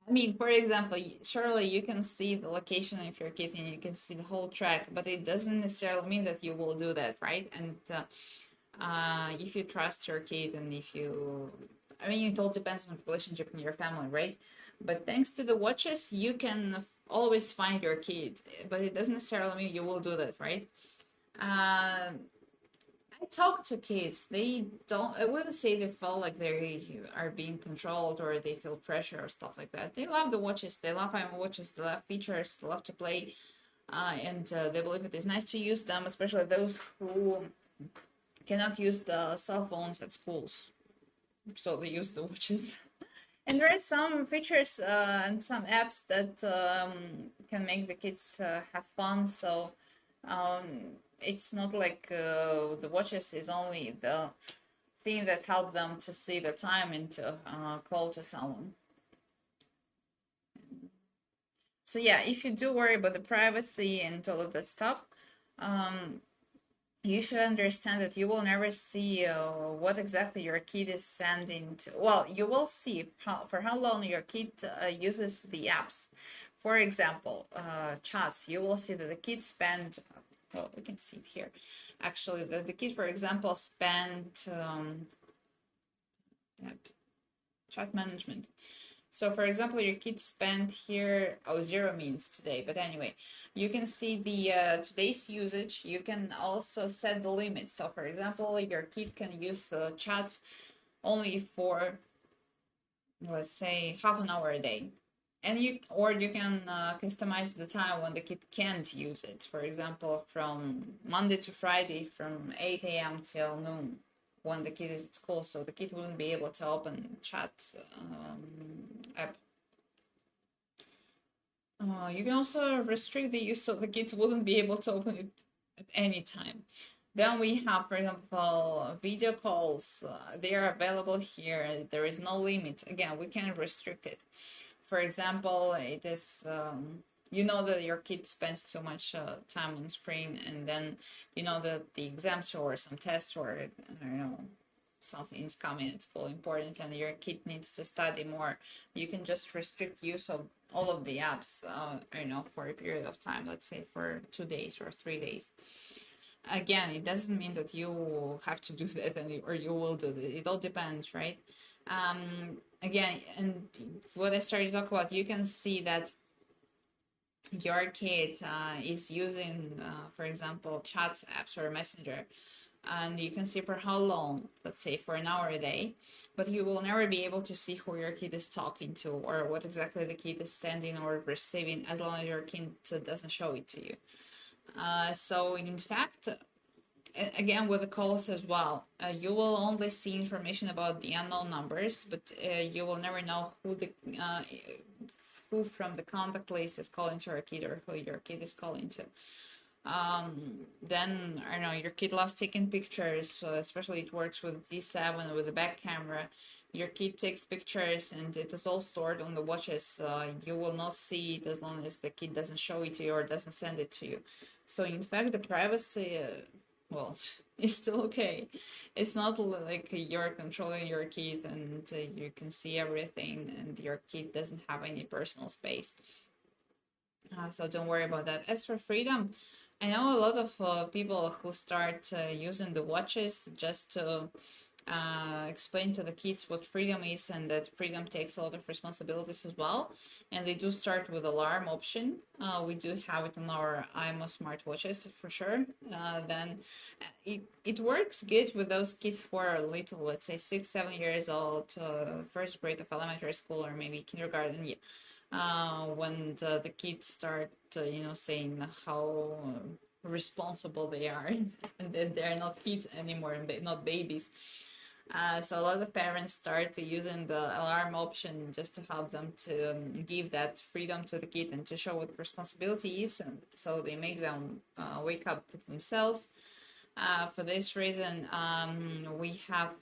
Speaker 1: I mean, for example, surely you can see the location of your kid and you can see the whole track, but it doesn't necessarily mean that you will do that, right? And if you trust your kid and if you, I mean, it all depends on the relationship in your family, right? But thanks to the watches, you can always find your kid, but it doesn't necessarily mean you will do that, right? I talk to kids. They don't, I wouldn't say they feel like they are being controlled or they feel pressure or stuff like that. They love the watches. They love imoo watches. They love features. They love to play. And they believe it is nice to use them, especially those who cannot use the cell phones at schools. So they use the watches. And there are some features and some apps that can make the kids have fun. So it's not like the watches is only the thing that help them to see the time and to call to someone. So yeah, if you do worry about the privacy and all of that stuff, you should understand that you will never see what exactly your kid is sending to. Well, you will see for how long your kid uses the apps. For example, chats, you will see that the kids spend, well, we can see it here. Actually, the kid, for example, spent chat management. So for example, your kid spent here, 0 means today, but anyway, you can see the today's usage. You can also set the limit. So for example, your kid can use the chats only for, let's say, half an hour a day. And you can customize the time when the kid can't use it. For example, from Monday to Friday from 8 a.m. till noon when the kid is at school, so the kid wouldn't be able to open chat app. You can also restrict the use so the kids wouldn't be able to open it at any time. Then we have, for example, video calls. They are available here. There is no limit. Again, we can restrict it. For example, it is you know that your kid spends so much time on screen, and then you know that the exams or some tests or I don't know something is coming at school important, and your kid needs to study more. You can just restrict use of all of the apps, for a period of time, let's say for 2 days or 3 days. Again, it doesn't mean that you have to do that or you will do that. It all depends, right? Again, and what I started to talk about, you can see that your kid is using, for example, chats apps or messenger, and you can see for how long, let's say for an hour a day, but you will never be able to see who your kid is talking to or what exactly the kid is sending or receiving as long as your kid doesn't show it to you. So in fact, again with the calls as well, you will only see information about the unknown numbers, but you will never know who from the contact list is calling to your kid or who your kid is calling to. Then I don't know, your kid loves taking pictures, so especially it works with D7 with the back camera. Your kid takes pictures and it is all stored on the watches. You will not see it as long as the kid doesn't show it to you or doesn't send it to you. So in fact, the privacy, well, is still okay. It's not like you're controlling your kid and you can see everything and your kid doesn't have any personal space. So don't worry about that. As for freedom, I know a lot of people who start using the watches just to explain to the kids what freedom is and that freedom takes a lot of responsibilities as well. And they do start with alarm option. We do have it on our imoo smartwatches for sure. Then it works good with those kids who are little, let's say 6-7 years old, first grade of elementary school or maybe kindergarten. Yeah. When the kids start, saying how responsible they are and that they're not kids anymore and not babies. So a lot of parents start using the alarm option just to help them to give that freedom to the kid and to show what responsibility is. And so they make them wake up themselves. For this reason, we have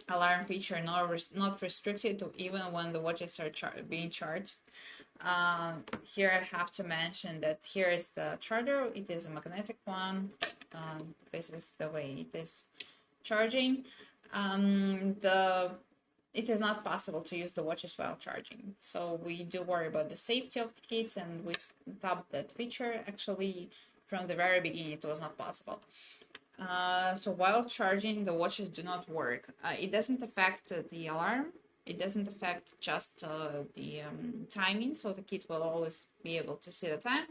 Speaker 1: alarm feature not restricted to even when the watches are being charged. Here I have to mention that here is the charger. It is a magnetic one. This is the way it is charging. It is not possible to use the watches while charging, so we do worry about the safety of the kids and we stopped that feature. Actually, from the very beginning it was not possible. So while charging, the watches do not work. It doesn't affect the alarm. It doesn't affect just the timing, so the kid will always be able to see the time.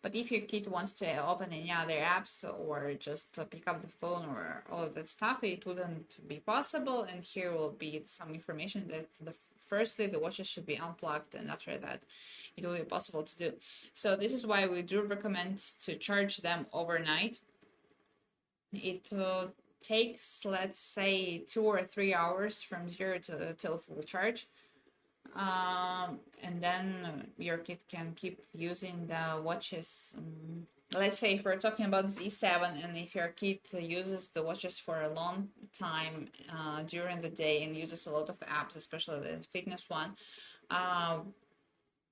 Speaker 1: But if your kid wants to open any other apps or just pick up the phone or all of that stuff, it wouldn't be possible. And here will be some information that firstly, the watches should be unplugged, and after that, it will be possible to do. So this is why we do recommend to charge them overnight. It takes, let's say, 2 or 3 hours from 0 to till full charge. And then your kid can keep using the watches. Let's say if we're talking about Z7 and if your kid uses the watches for a long time during the day and uses a lot of apps, especially the fitness one,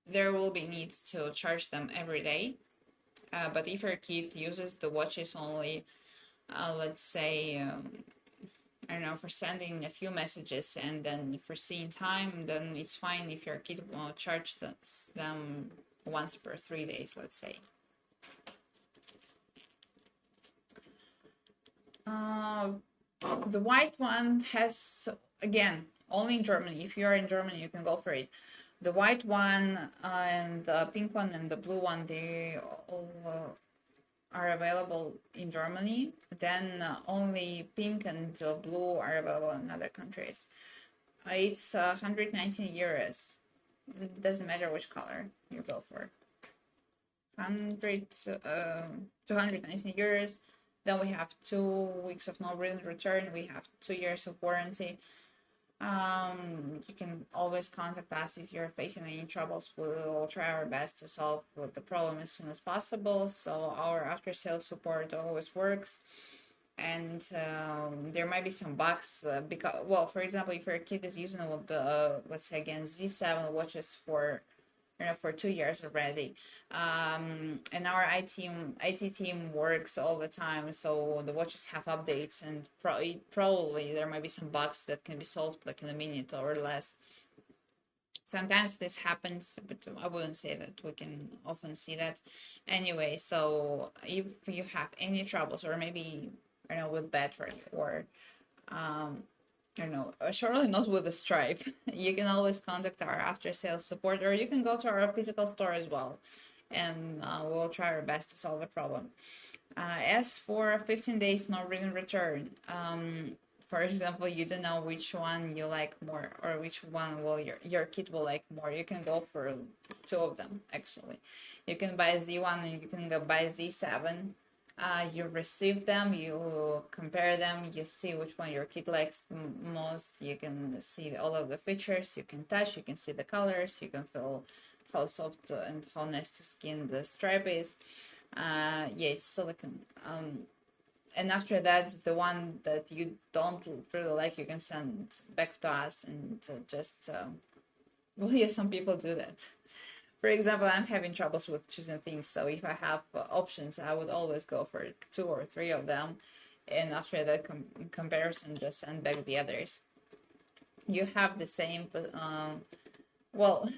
Speaker 1: there will be needs to charge them every day. But if your kid uses the watches only, let's say, I don't know, for sending a few messages and then for seeing time, then it's fine if your kid will charge them once per 3 days, let's say. The white one has, again, only in Germany. If you're in Germany, you can go for it. The white one and the pink one and the blue one, they all are available in Germany. Then only pink and blue are available in other countries. It's 119 euros. It doesn't matter which color you go for. 219 euros. Then we have 2 weeks of no return. We have 2 years of warranty. You can always contact us if you're facing any troubles. We'll try our best to solve the problem as soon as possible. So our after sales support always works. And there might be some bugs because, well, for example, if your kid is using the let's say again Z7 watches for 2 years already, and our IT team works all the time, so the watches have updates, and probably there might be some bugs that can be solved like in a minute or less. Sometimes this happens, but I wouldn't say that we can often see that. Anyway, so if you have any troubles, or maybe, with battery, or um, surely not with the stripe, you can always contact our after sales support, or you can go to our physical store as well, and we'll try our best to solve the problem. As for 15 days no return, for example, you don't know which one you like more, or which one will your kid will like more, you can go for two of them actually. You can buy Z1 and you can go buy Z7. You receive them, you compare them, you see which one your kid likes most. You can see all of the features, you can touch, you can see the colors, you can feel how soft and how nice to skin the stripe is. Yeah, it's silicone. And after that, the one that you don't really like, you can send back to us, and just well, yeah, some people do that. For example, I'm having troubles with choosing things, so if I have options, I would always go for two or three of them, and after that comparison, just send back the others. You have the same, well,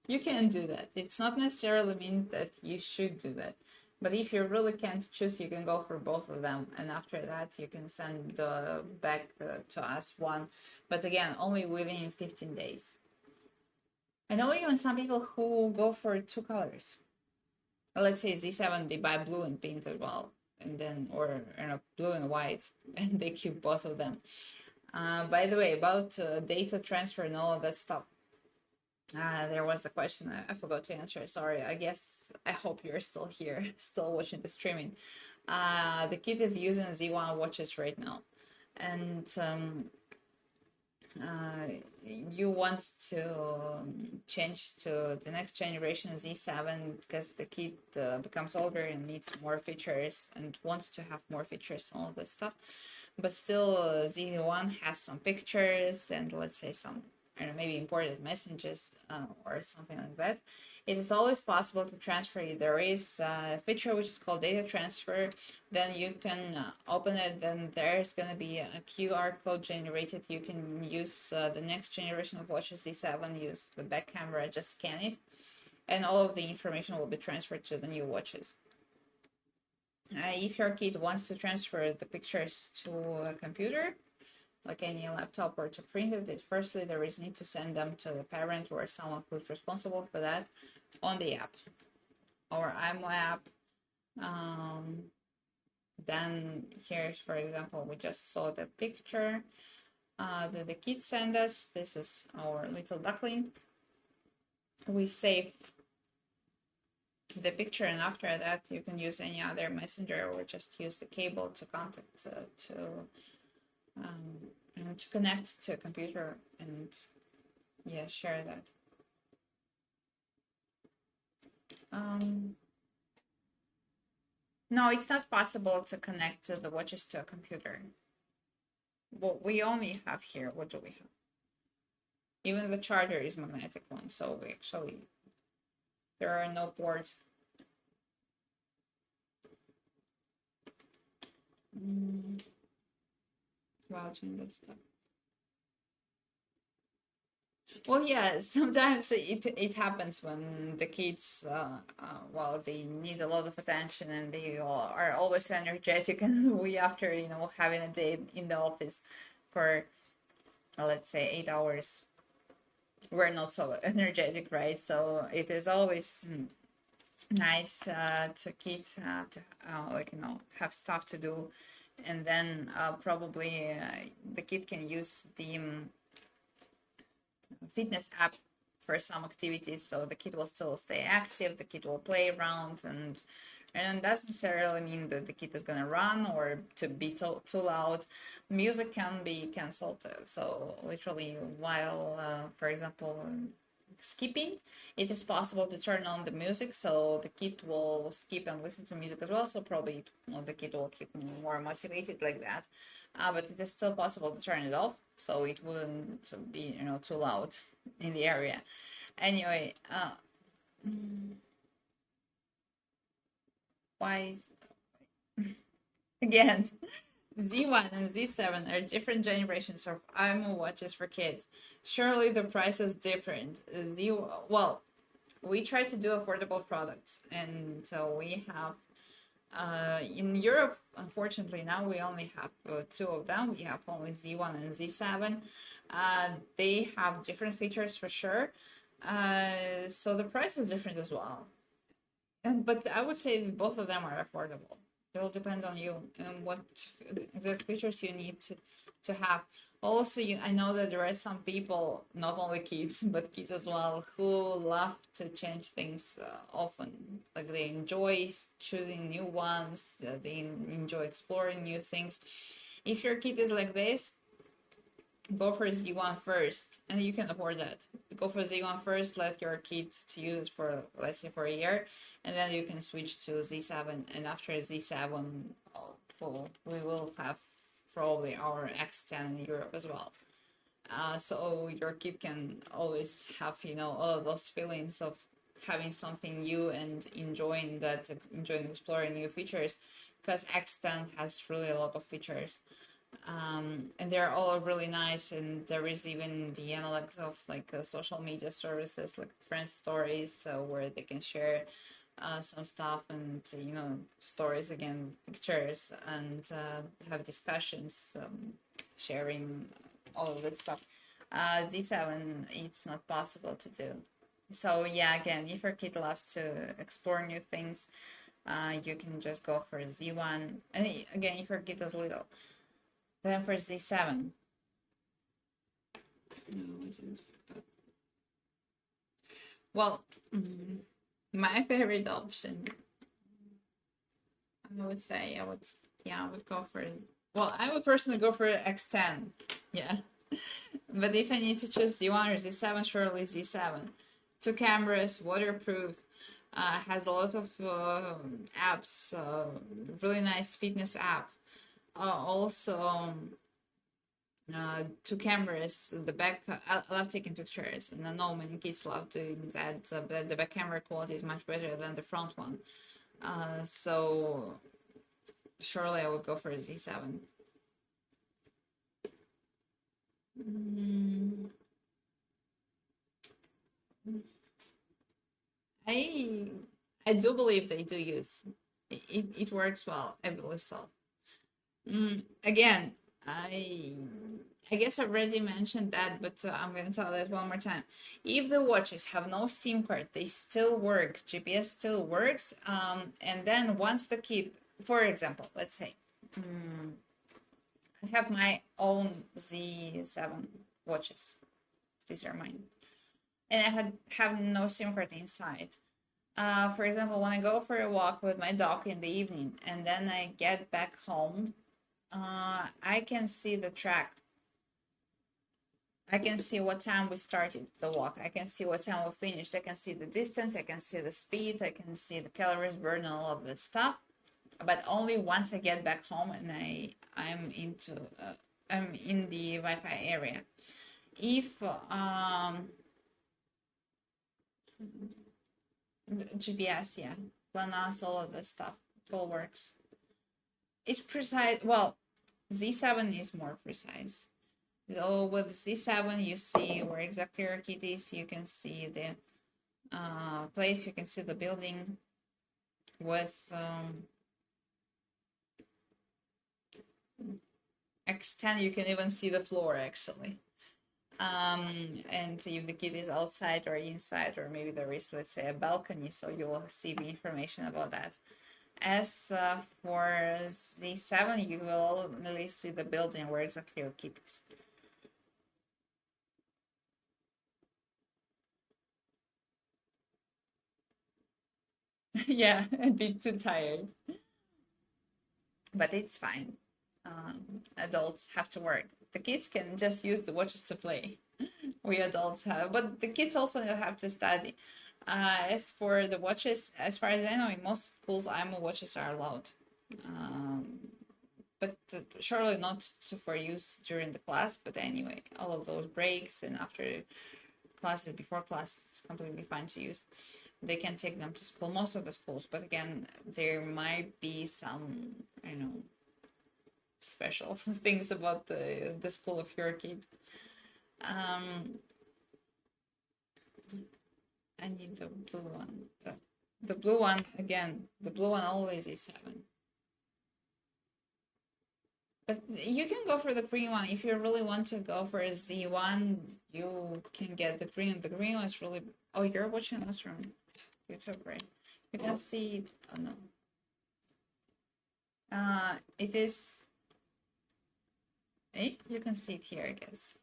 Speaker 1: you can do that. It's not necessarily mean that you should do that. But if you really can't choose, you can go for both of them. And after that, you can send back to us one. But again, only within 15 days. I know even some people who go for two colors. Let's say Z7, they buy blue and pink as well. And then, or blue and white. And they keep both of them. By the way, about data transfer and all of that stuff. There was a question I forgot to answer. Sorry. I hope you're still here, still watching the streaming. The kid is using Z1 watches right now, and you want to change to the next generation Z7 because the kid becomes older and needs more features and wants to have more features and all this stuff. But still, Z1 has some pictures and, let's say, some maybe imported messages or something like that. It is always possible to transfer it. There is a feature which is called data transfer. Then you can open it. Then there's going to be a QR code generated. You can use the next generation of watches, Z7, use the back camera, just scan it. And all of the information will be transferred to the new watches. If your kid wants to transfer the pictures to a computer, like any laptop, or to print it, firstly there is need to send them to the parent or someone who's responsible for that on the app, or imoo app. Then here's, for example, we just saw the picture that the kids send us. This is our little duckling. We save the picture, and after that you can use any other messenger or just use the cable to contact to connect to a computer and share that. No, it's not possible to connect the watches to a computer. What we only have here, what do we have? Even the charger is magnetic one, so we actually, there are no ports. Watching this stuff. Well, yeah, sometimes it happens when the kids, they need a lot of attention and they are always energetic, and we, after, having a day in the office for, let's say, 8 hours, we're not so energetic, right? So it is always nice to kids to have stuff to do, and then probably the kid can use the fitness app for some activities, so the kid will still stay active, the kid will play around, and it doesn't necessarily mean that the kid is going to run or to be too loud. Music can be cancelled, so literally while for example skipping, it is possible to turn on the music, so the kid will skip and listen to music as well, so probably the kid will keep more motivated like that. But it is still possible to turn it off, so it wouldn't be too loud in the area. Anyway, why is... again, Z1 and Z7 are different generations of imoo watches for kids. Surely the price is different. Well, we try to do affordable products, and so we have in Europe, unfortunately, now we only have two of them. We have only Z1 and Z7. They have different features for sure. So the price is different as well. But I would say both of them are affordable. It all depends on you and what the features you need to have. Also, I know that there are some people, not only kids, but kids as well, who love to change things often. Like they enjoy choosing new ones, they enjoy exploring new things. If your kid is like this, go for Z1 first, and you can afford that. Go for Z1 first, let your kid to use for, let's say, for a year, and then you can switch to Z7. And after Z7, we will have probably our X10 in Europe as well. So your kid can always have, all of those feelings of having something new and enjoying exploring new features, because X10 has really a lot of features. And they're all really nice, and there is even the analogs of like social media services like friend stories, where they can share some stuff, and stories, again, pictures, and have discussions, sharing all of that stuff. Z7, it's not possible to do. So yeah, again, if your kid loves to explore new things, you can just go for Z1. And again, if your kid is little, then for Z7. Well, my favorite option, I would say, I would go for, well, I would personally go for X10. Yeah. But if I need to choose Z1 or Z7, surely Z7. Two cameras, waterproof, has a lot of apps, really nice fitness app. Also, two cameras, the back, I love taking pictures, and I know many kids love doing that, but the back camera quality is much better than the front one. So surely I would go for a Z7. I do believe they do use it works well. I believe so. Again, I guess I already mentioned that, but I'm going to tell that one more time. If the watches have no SIM card, they still work. GPS still works. And then once the kid, for example, let's say, I have my own Z7 watches. These are mine. And I have no SIM card inside. For example, when I go for a walk with my dog in the evening and then I get back home, I can see the track. I can see what time we started the walk. I can see what time we finished. I can see the distance. I can see the speed. I can see the calories burned and all of that stuff. But only once I get back home and I'm in the Wi-Fi area. If GPS, yeah, GLONASS, all of that stuff, it all works. It's precise. Well, Z7 is more precise. So with Z7, you see where exactly your kid is. You can see the place. You can see the building. With X10, you can even see the floor, actually. And if the kid is outside or inside, or maybe there is, let's say, a balcony, so you will see the information about that. As for Z7, you will only see the building where exactly your kid is. Yeah, I'd be too tired. But it's fine. Adults have to work. The kids can just use the watches to play. We adults have, but the kids also have to study. As for the watches, as far as I know, in most schools, imoo watches are allowed. But surely not for use during the class. But anyway, all of those breaks and after classes, before class, it's completely fine to use. They can take them to school, most of the schools. But again, there might be some, special things about the school of your kid. Um, I need the blue one. The blue one again. The blue one always is 7. But you can go for the green one if you really want to go for a Z1. You can get the green. The green one is really. Oh, you're watching this from YouTube, right? You can see. Oh no. It is. You can see it here, I guess.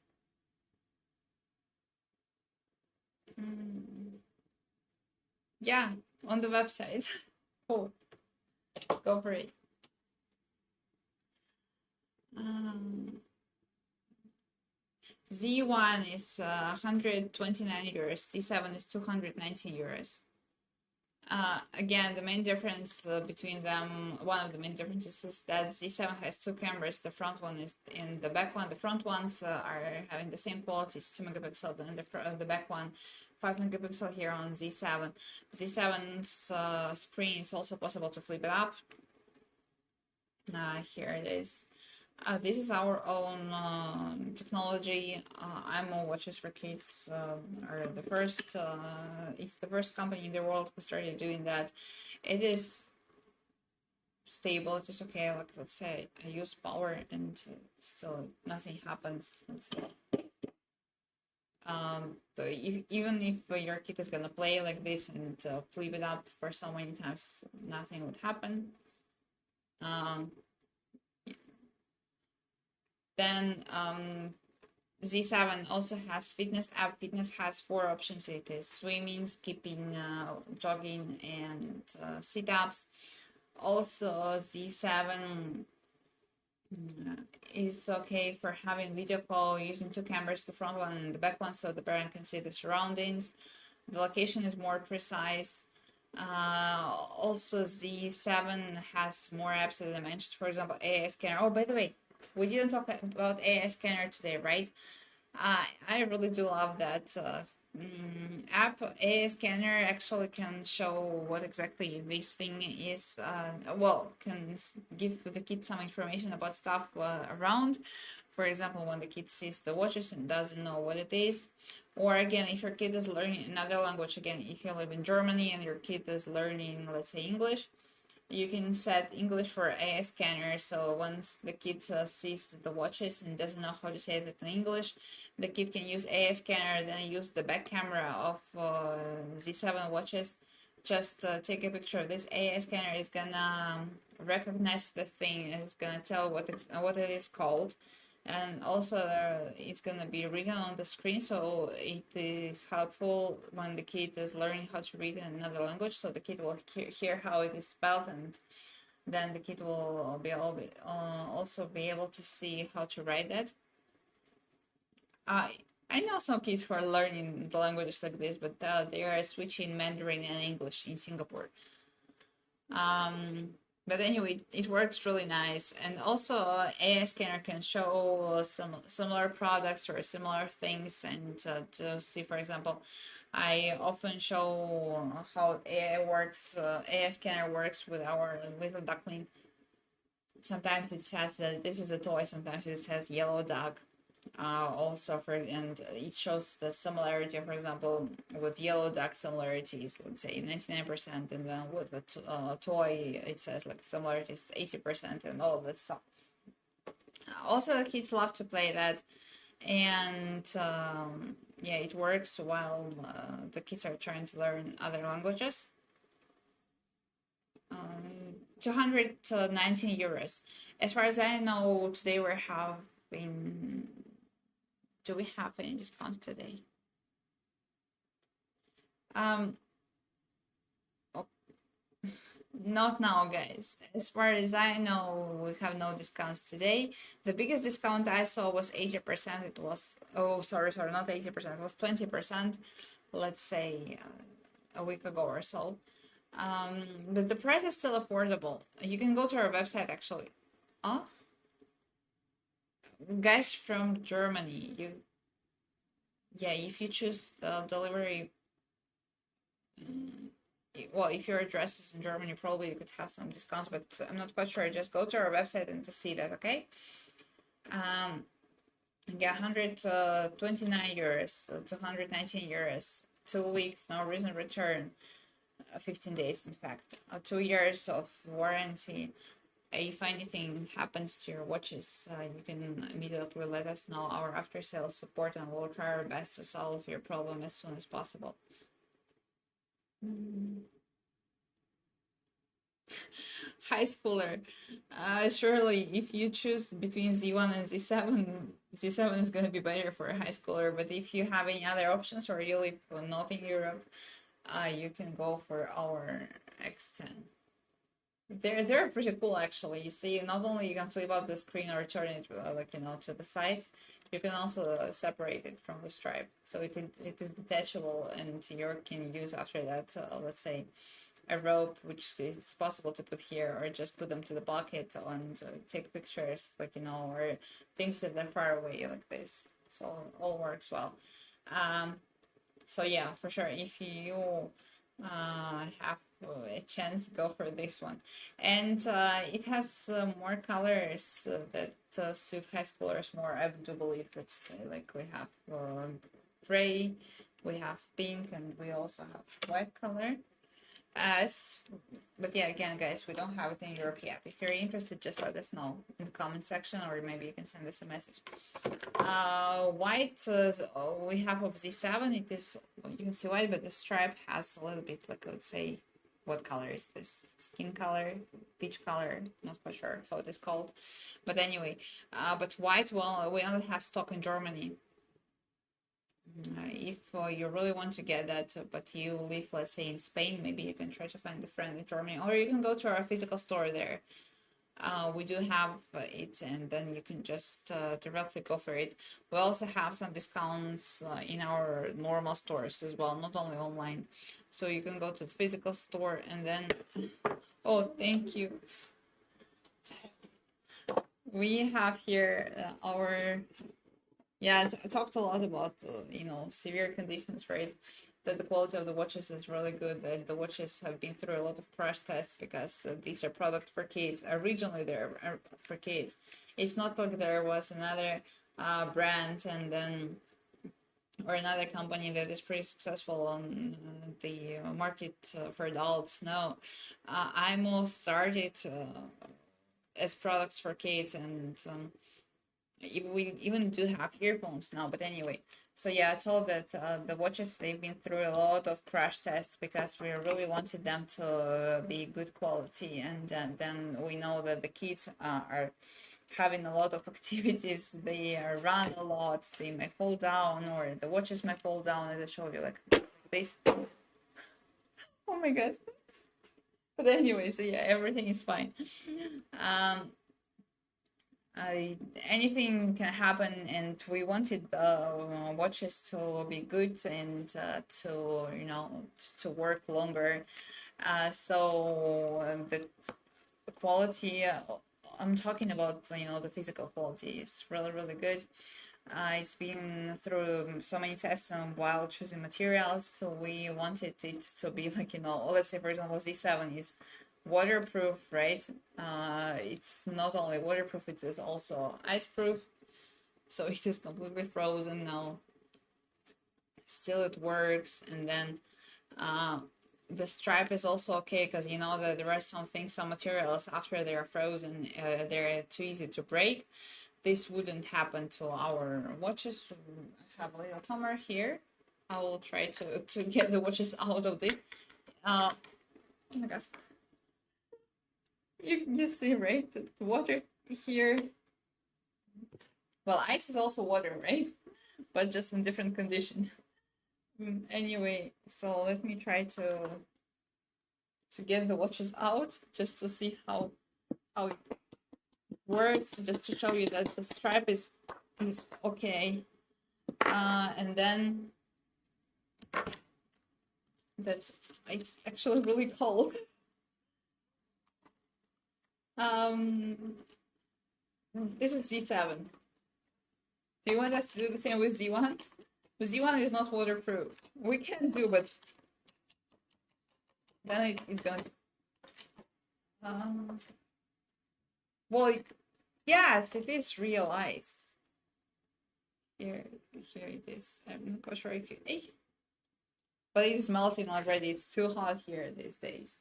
Speaker 1: Yeah, on the website. Cool. Go for it. Z1 is 129 euros. Z7 is 219 euros. Again, the main difference between them, one of the main differences is that Z7 has 2 cameras. The front one is in the back one. The front ones are having the same quality, it's 2 megapixel, than the back one, 5 megapixel here on Z7. Z7's screen is also possible to flip it up. Here it is. This is our own technology. imoo watches for kids are the first. It's the first company in the world who started doing that. It is stable. It is okay. Like, let's say I use power and still nothing happens. Let's say. So even if your kid is gonna play like this and flip it up for so many times, nothing would happen. Then Z7 also has fitness app. Fitness has 4 options. It is swimming, skipping, jogging, and sit-ups. Also, Z7 is okay for having video call using 2 cameras, the front one and the back one, so the parent can see the surroundings. The location is more precise. Also, Z7 has more apps, as I mentioned, for example, AI scanner. Oh, by the way, we didn't talk about AI scanner today, right? I really do love that app. AI scanner actually can show what exactly this thing is. Well, can give the kid some information about stuff around. For example, when the kid sees the watches and doesn't know what it is. Or again, if your kid is learning another language, again, if you live in Germany and your kid is learning, let's say, English, you can set English for AI scanner. So once the kid sees the watches and doesn't know how to say that in English, the kid can use AI scanner, then use the back camera of Z7 watches. Just take a picture of this. AI scanner is gonna recognize the thing. It's gonna tell what it is called, and also it's gonna be written on the screen, so it is helpful when the kid is learning how to read in another language, so the kid will hear how it is spelled, and then the kid will also be able to see how to write that. I know some kids who are learning the languages like this, but they are switching Mandarin and English in Singapore. But anyway, it works really nice, and also AI scanner can show some similar products or similar things, and to see, for example, I often show how AI works. AI scanner works with our little duckling. Sometimes it says this is a toy. Sometimes it says yellow duck. Also and it shows the similarity, for example, with yellow duck similarities, let's say 99%, and then with the toy it says like similarities 80% and all of that stuff. Also, the kids love to play that, and yeah, it works while the kids are trying to learn other languages. 219 euros. As far as I know, today we're having. Do we have any discount today? Oh, not now, guys. As far as I know, we have no discounts today. The biggest discount I saw was 80%. It was, oh, sorry, not 80%. It was 20%, let's say a week ago or so. But the price is still affordable. You can go to our website, actually. Oh, guys from Germany, yeah, if you choose the delivery, well, if your address is in Germany, probably you could have some discounts, but I'm not quite sure. Just go to our website and to see that, okay? Yeah, 129 euros to 119 euros, 2 weeks, no reason return, 15 days, in fact, 2 years of warranty. If anything happens to your watches, you can immediately let us know, our after sales support, and we'll try our best to solve your problem as soon as possible. High schooler. Surely, if you choose between Z1 and Z7, Z7 is going to be better for a high schooler. But if you have any other options, or you live not in Europe, you can go for our X10. They're pretty cool, actually. You see, not only you can flip up the screen or turn it to the side, you can also separate it from the stripe, so it is detachable, and you can use after that, let's say, a rope, which is possible to put here, or just put them to the pocket and take pictures, or things that are far away like this. So all works well. So yeah, for sure, if you have a chance, go for this one. And it has more colors that suit high schoolers more, I do believe. It's like we have gray, we have pink, and we also have white color. But yeah, again, guys, we don't have it in Europe yet. If you're interested, just let us know in the comment section, or maybe you can send us a message. White, we have of Z7. It is, you can see white, but the stripe has a little bit, like, let's say, what color is this? Skin color, peach color, not quite sure how it is called. But anyway, but white, well, we only have stock in Germany. If you really want to get that, but you live, let's say, in Spain, maybe you can try to find a friend in Germany, or you can go to our physical store there. We do have it, and then you can just directly go for it. We also have some discounts in our normal stores as well, not only online. So you can go to the physical store, and then, oh, thank you. We have here our, yeah, I talked a lot about, severe conditions, right? That the quality of the watches is really good, that the watches have been through a lot of crash tests, because these are products for kids. Originally, they're for kids. It's not like there was another brand and then, or another company that is pretty successful on the market for adults. No, imoo started as products for kids, and we even do have earphones now. But anyway, so yeah, I told that the watches, they've been through a lot of crash tests, because we really wanted them to be good quality, and then we know that the kids are having a lot of activities. They run a lot, they may fall down, or the watches may fall down, as I showed you, like this. Oh my god. But anyway, so yeah, everything is fine. um Anything can happen, and we wanted the watches to be good, and to to work longer. So the quality, I'm talking about, the physical quality is really, really good. It's been through so many tests while choosing materials, so we wanted it to be like, let's say, for example, Z7 is waterproof, right? It's not only waterproof, it is also ice proof, so it is completely frozen now. Still it works. And then the stripe is also okay, because you know that there are some materials, after they are frozen, they're too easy to break. This wouldn't happen to our watches. I have a little hammer here. I will try to get the watches out of this. Oh my gosh. You see, right? The water here. Well, ice is also water, right? But just in different condition. Anyway, so let me try to get the watches out, just to see how it works, just to show you that the stripe is okay. And then that it's actually really cold. This is Z7. Do you want us to do the same with Z1? The Z1 is not waterproof. We can do, but then it's gonna. Um, well, yes, it is real ice. Here, here it is. I'm not quite sure if you. But it is melting already. It's too hot here these days.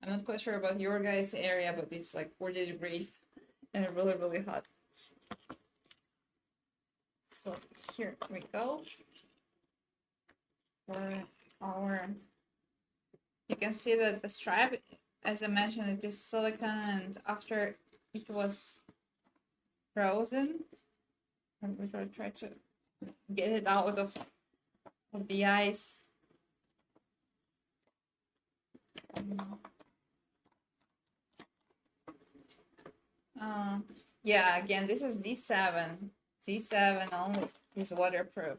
Speaker 1: I'm not quite sure about your guys' area, but it's like 40 degrees and really, really hot. So here we go. For our, you can see that the stripe, as I mentioned, it is silicone, and after it was frozen, I'm going to try to get it out of the ice. Yeah, again, this is Z7. Z7 only is waterproof,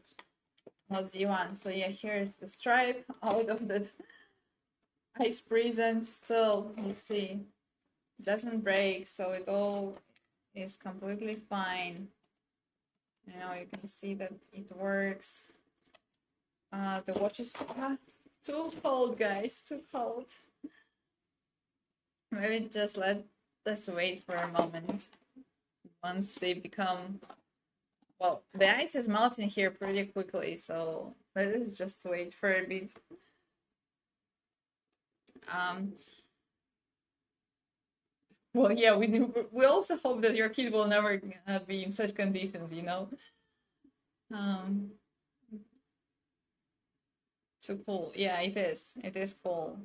Speaker 1: not Z1. So yeah, here's the stripe out of the ice prison. Still, you see, it doesn't break, so it all is completely fine. You know, you can see that it works. The watch is too cold, guys, too cold. Maybe just let's wait for a moment. Once they become, well, the ice is melting here pretty quickly, so let's just wait for a bit. Well, yeah, we do. We also hope that your kid will never be in such conditions, you know. Um, Too cool. Yeah, it is. It is cool.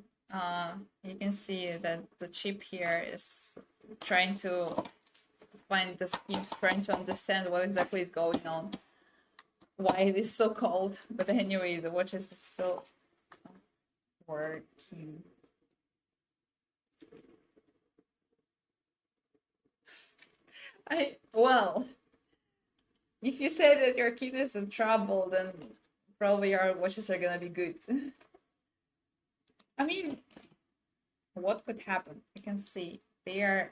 Speaker 1: You can see that the chip here is trying to find the schemes, trying to understand what exactly is going on, why it is so cold. But anyway, the watch is still working. Well, if you say that your kid is in trouble, then probably our watches are gonna be good. I mean, what could happen? You can see they are,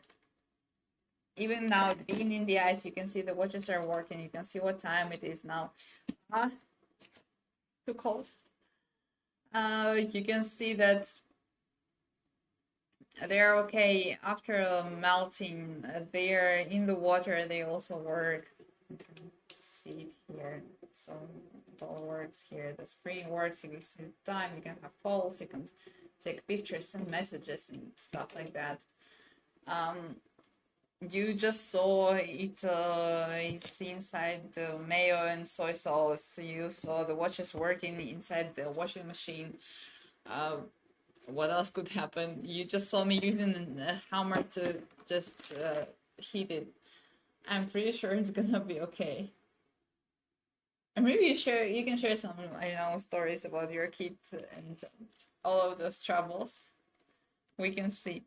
Speaker 1: even now being in the ice, you can see the watches are working. You can see what time it is now. Too cold. You can see that they're okay after melting. They're in the water. They also work. You can see it here. So it all works here. The screen works. You can see the time. You can have calls. You can take pictures and messages and stuff like that. You just saw it is inside the mayo and soy sauce. You saw the watches working inside the washing machine. What else could happen? You just saw me using a hammer to just heat it. I'm pretty sure it's gonna be okay. And maybe you can share some, I know, stories about your kids and all of those troubles. We can see.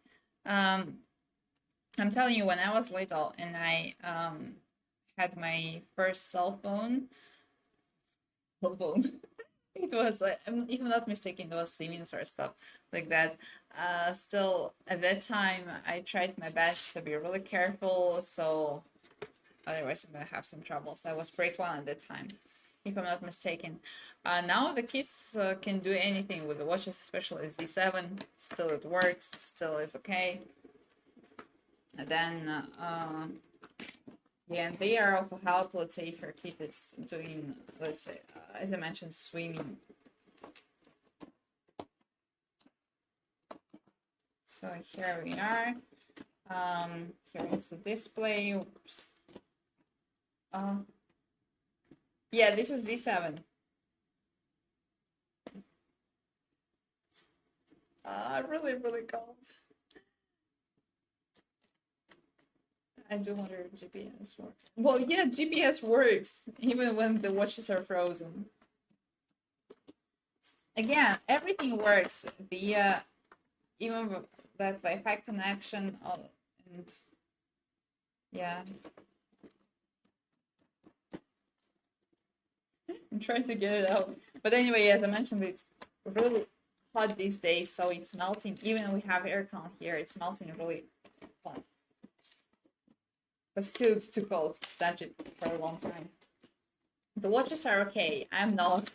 Speaker 1: I'm telling you, when I was little and I had my first cell phone. It was like, if I'm not mistaken, it was Siemens or stuff like that. Still, at that time, I tried my best to be really careful, so otherwise I'm gonna have some trouble. So I was grade one at that time, if I'm not mistaken. Now the kids can do anything with the watches, especially Z7. Still, it works. Still, is okay. And then, yeah, and they are of help. Let's say if your kid is doing, let's say, as I mentioned, swimming. So here we are. Here is the display. Oops. Yeah, this is Z7. Really, really cold. I do wonder if GPS works. Well, yeah, GPS works even when the watches are frozen. Again, everything works via even that Wi-Fi connection. And yeah, I'm trying to get it out. But anyway, as I mentioned, it's really hot these days, so it's melting. Even we have aircon here, it's melting really fast. But still, it's too cold to touch it for a long time. The watches are okay. I'm not.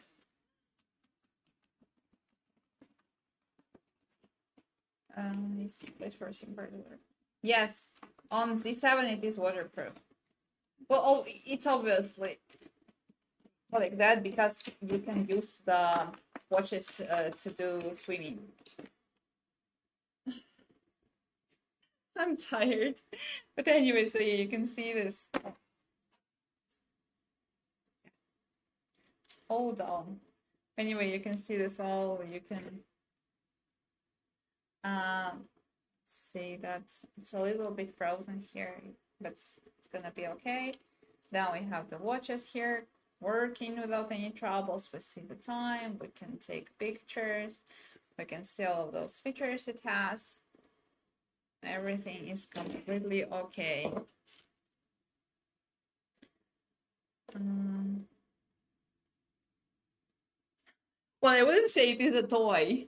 Speaker 1: Is place for water. Yes, on Z7 it is waterproof. Well, oh, it's obviously like that because you can use the watches to do swimming. I'm tired, but anyway, so you can see this. Hold on. Anyway, you can see this all. You can see that it's a little bit frozen here, but it's gonna be okay. Then we have the watches here working without any troubles. We see the time, we can take pictures, we can see all of those features it has. Everything is completely okay. Well, I wouldn't say it is a toy,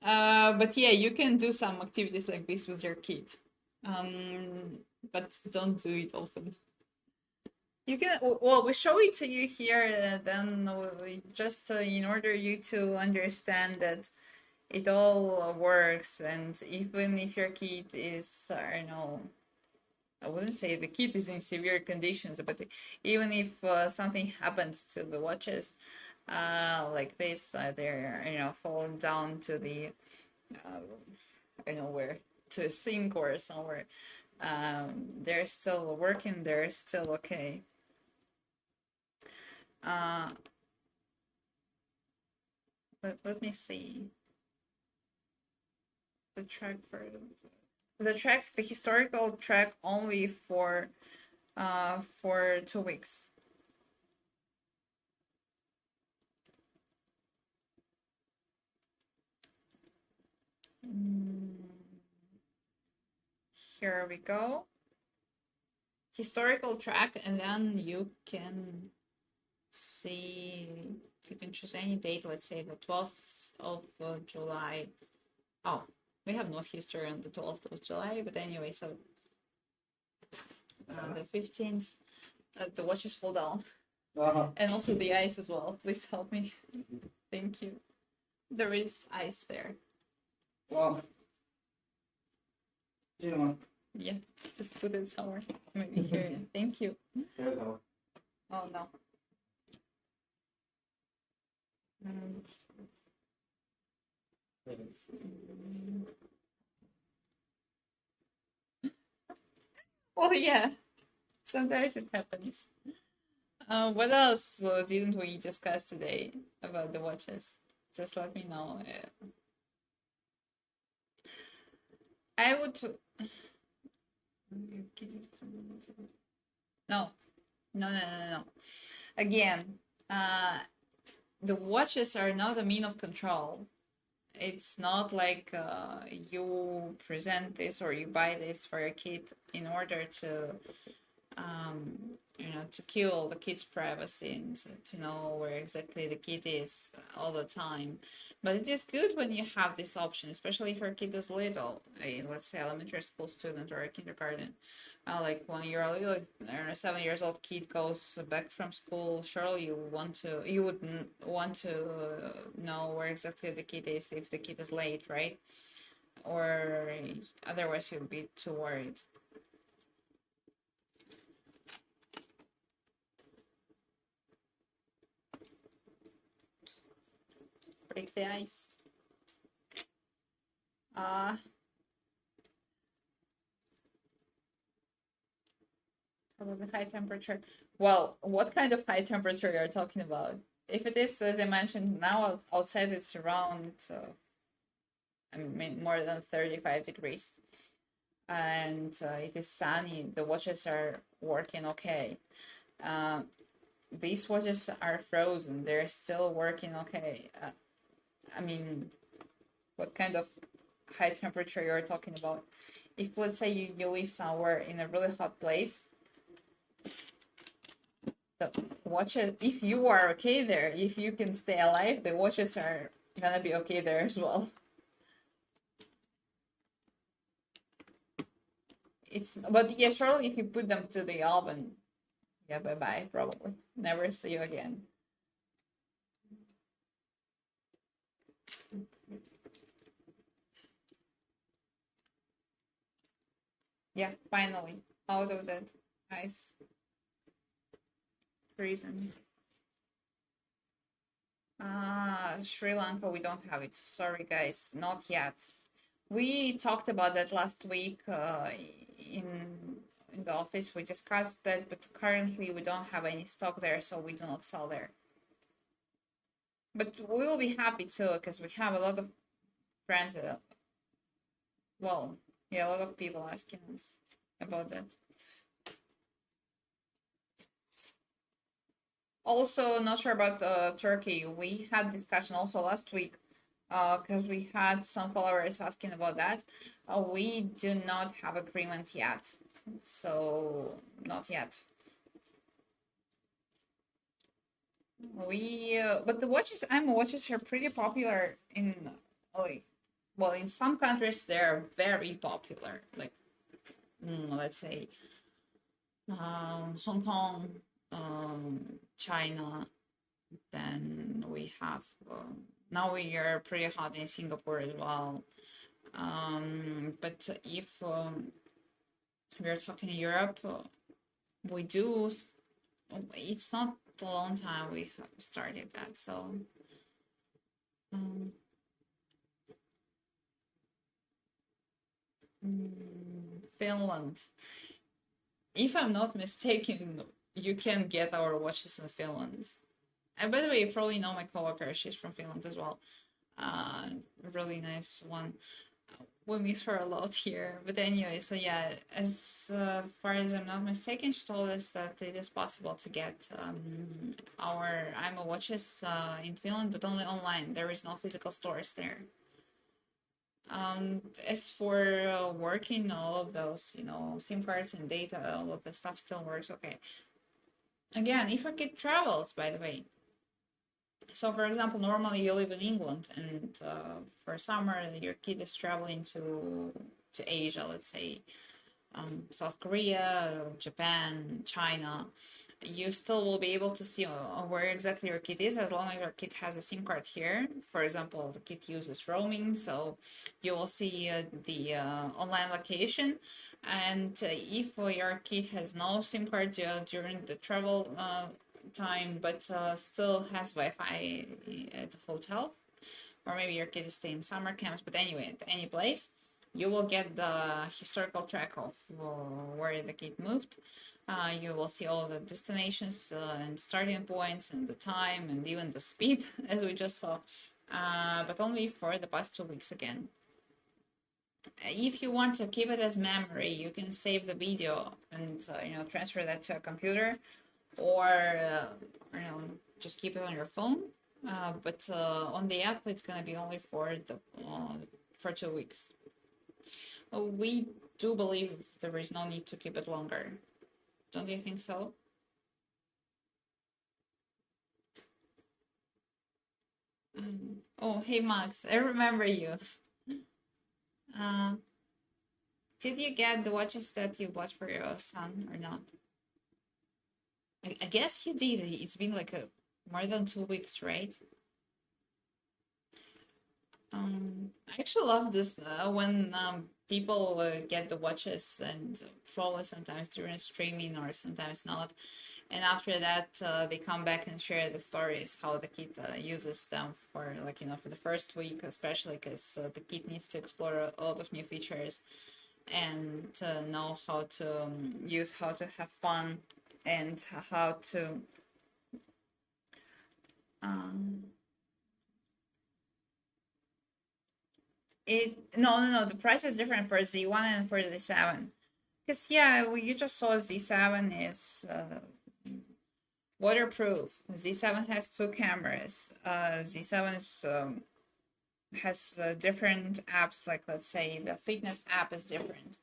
Speaker 1: but yeah, you can do some activities like this with your kid, but don't do it often. You can, well, we show it to you here, then we just in order you to understand that it all works, and even if your kid is, I don't know, I wouldn't say the kid is in severe conditions, but even if something happens to the watches, like this, they're falling down to the I don't know where, to a sink or somewhere. They're still working. They're still okay. Let me see the track for the historical track only for 2 weeks. Here we go. Historical track, and then you can see, you can choose any date, let's say the 12th of July. Oh, we have no history on the 12th of July, but anyway, so the 15th, the watches fall down. And also the ice as well. Please help me. Thank you. There is ice there.
Speaker 2: Well,
Speaker 1: yeah, just put it somewhere. Maybe here. Thank you.
Speaker 2: Hello.
Speaker 1: Oh no. Well, yeah. Sometimes it happens. What else didn't we discuss today about the watches? Just let me know. I would. No, no. Again, the watches are not a mean of control. It's not like you present this or you buy this for your kid in order to to kill the kid's privacy and to know where exactly the kid is all the time. But it is good when you have this option, especially if your kid is little, let's say elementary school student or a kindergarten. Like when you're a little, I don't know, 7 years old kid goes back from school, surely you would want to know where exactly the kid is if the kid is late, right? Or otherwise you'll be too worried. Break the ice. Probably high temperature. Well, what kind of high temperature are you talking about? If it is, as I mentioned, now outside it's around, I mean, more than 35 degrees. And it is sunny. The watches are working okay. These watches are frozen. They're still working okay. I mean, what kind of high temperature you're talking about? If, let's say, you live somewhere in a really hot place, the watches, if you are okay there, if you can stay alive, the watches are gonna be okay there as well. But yeah, surely if you put them to the oven, yeah, bye-bye, probably. Never see you again. Yeah, finally out of that ice prison. Sri Lanka, we don't have it. Sorry, guys, not yet. We talked about that last week in the office. We discussed that, but currently we don't have any stock there, so we do not sell there. But we will be happy too, because we have a lot of friends. Well, yeah, a lot of people asking us about that. Also, not sure about Turkey. We had discussion also last week because we had some followers asking about that. We do not have agreement yet, so not yet. But the watches, imoo watches are pretty popular in like, well, in some countries they're very popular. Like, let's say, Hong Kong, China. Then we have now we are pretty hot in Singapore as well. But if we're talking Europe, we do. It's not a long time we have started that, so. Um, Finland. If I'm not mistaken, you can get our watches in Finland. And by the way, you probably know my coworker. She's from Finland as well. Uh, really nice one. We miss her a lot here. But anyway, so yeah, as far as I'm not mistaken, she told us that it is possible to get our imoo watches in Finland, but only online. There is no physical stores there. As for working, all of those, SIM cards and data, all of the stuff still works okay. Again, if a kid travels, by the way. So, for example, normally you live in England, and for summer your kid is traveling to Asia, let's say South Korea, Japan, China. You still will be able to see where exactly your kid is as long as your kid has a SIM card here. For example, the kid uses roaming, so you will see the online location. And if your kid has no SIM card during the travel time, but still has Wi-Fi at the hotel, or maybe your kid is staying in summer camps, but anyway, at any place, you will get the historical track of where the kid moved. You will see all the destinations and starting points and the time and even the speed, as we just saw, but only for the past 2 weeks again. If you want to keep it as memory, you can save the video and transfer that to a computer, or just keep it on your phone. But on the app, it's gonna be only for 2 weeks. We do believe there is no need to keep it longer. Don't you think so? Oh, hey Max, I remember you. Uh, did you get the watches that you bought for your son or not? I guess you did. It's been like more than 2 weeks, right? I actually love this when people get the watches and probably sometimes during streaming or sometimes not. And after that, they come back and share the stories how the kid uses them for for the first week, especially because the kid needs to explore a lot of new features and know how to use, how to have fun, and how to. Um, no, the price is different for Z1 and for Z7. Because yeah, you just saw Z7 is waterproof. Z7 has two cameras. Z7 has different apps. Like let's say the fitness app is different.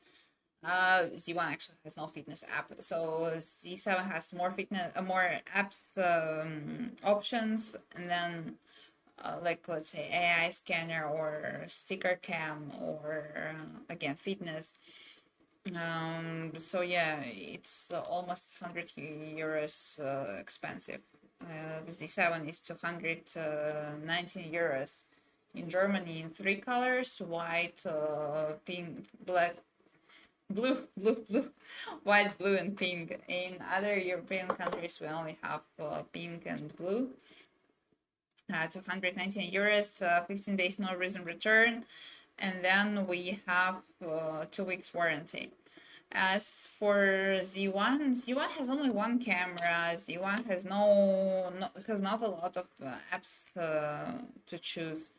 Speaker 1: Z1 actually has no fitness app, so Z7 has more more apps options, and then like let's say AI scanner or sticker cam or again fitness. So yeah, it's almost 100 euros expensive. Z7 is 219 euros. In Germany, in three colors: white, pink, black, blue, white, blue, and pink. In other European countries, we only have pink and blue. It's 119 euros, 15 days no reason return, and then we have 2 weeks warranty. As for Z1 has only one camera. Z1 has has not a lot of apps to choose.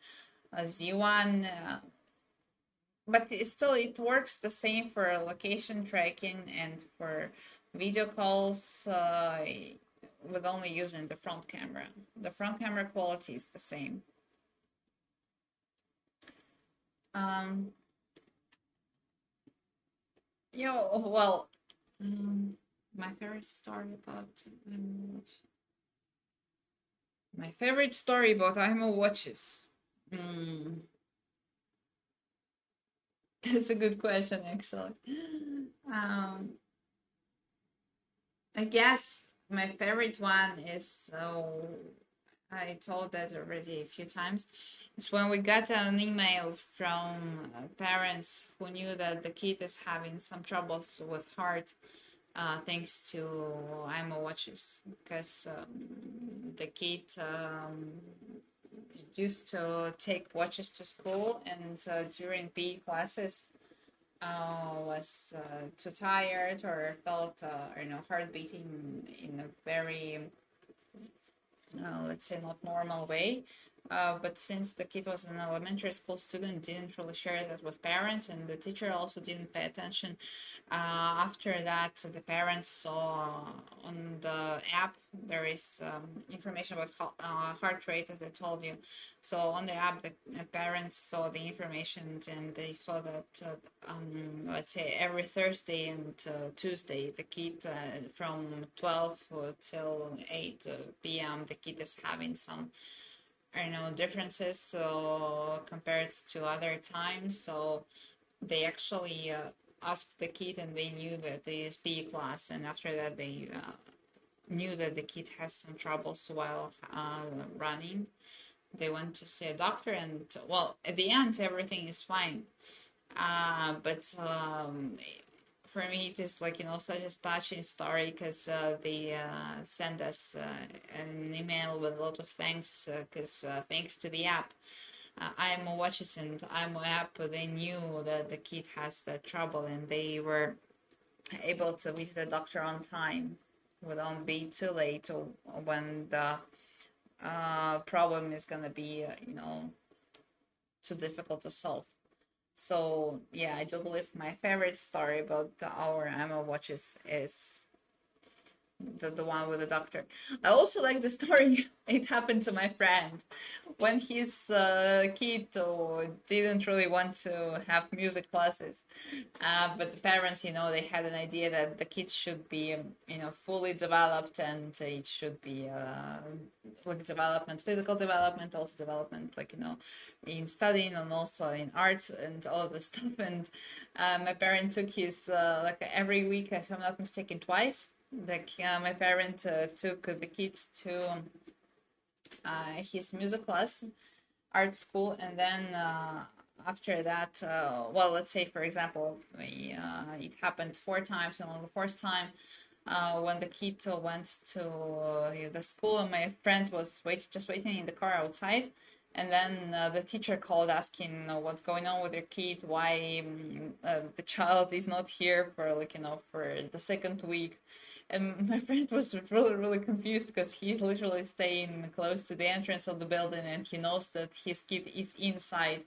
Speaker 1: Z1, but it works the same for location tracking and for video calls with only using the front camera. The front camera quality is the same. Um, well, my favorite story about my favorite story about imoo watches. That's a good question, actually. Um, I guess my favorite one is, I told that already a few times. It's when we got an email from parents who knew that the kid is having some troubles with heart, thanks to imoo watches, because the kid used to take watches to school, and during PE classes was too tired or felt heart beating in a very let's say not normal way. But since the kid was an elementary school student, didn't really share that with parents, and the teacher also didn't pay attention. After that, the parents saw on the app there is information about heart rate, as I told you. So on the app, the parents saw the information, and they saw that let's say every Thursday and Tuesday, the kid from 12 till 8 p.m. the kid is having some differences so compared to other times. So they actually asked the kid, and they knew that they is PE class, and after that they knew that the kid has some troubles while running. They went to see a doctor, and well, at the end everything is fine. But for me it is like such a touching story, because they send us an email with a lot of thanks, because thanks to the app, imoo watches and imoo app, they knew that the kid has that trouble, and they were able to visit the doctor on time without being too late, or when the problem is gonna be too difficult to solve. So yeah, I do believe my favorite story about our imoo watches is the one with the doctor. I also like the story it happened to my friend when his kid didn't really want to have music classes, but the parents, they had an idea that the kid should be, fully developed, and it should be like development, physical development, also development, like in studying and also in arts and all of this stuff. And my parent took his like every week, if I'm not mistaken, twice. Like my parent took the kids to his music class, art school, and then after that, well, let's say for example, it happened 4 times, and on the fourth time, when the kid went to the school, and my friend was just waiting in the car outside, and then the teacher called asking what's going on with your kid, why the child is not here for for the second week. And my friend was really, really confused, because he's literally staying close to the entrance of the building, and he knows that his kid is inside.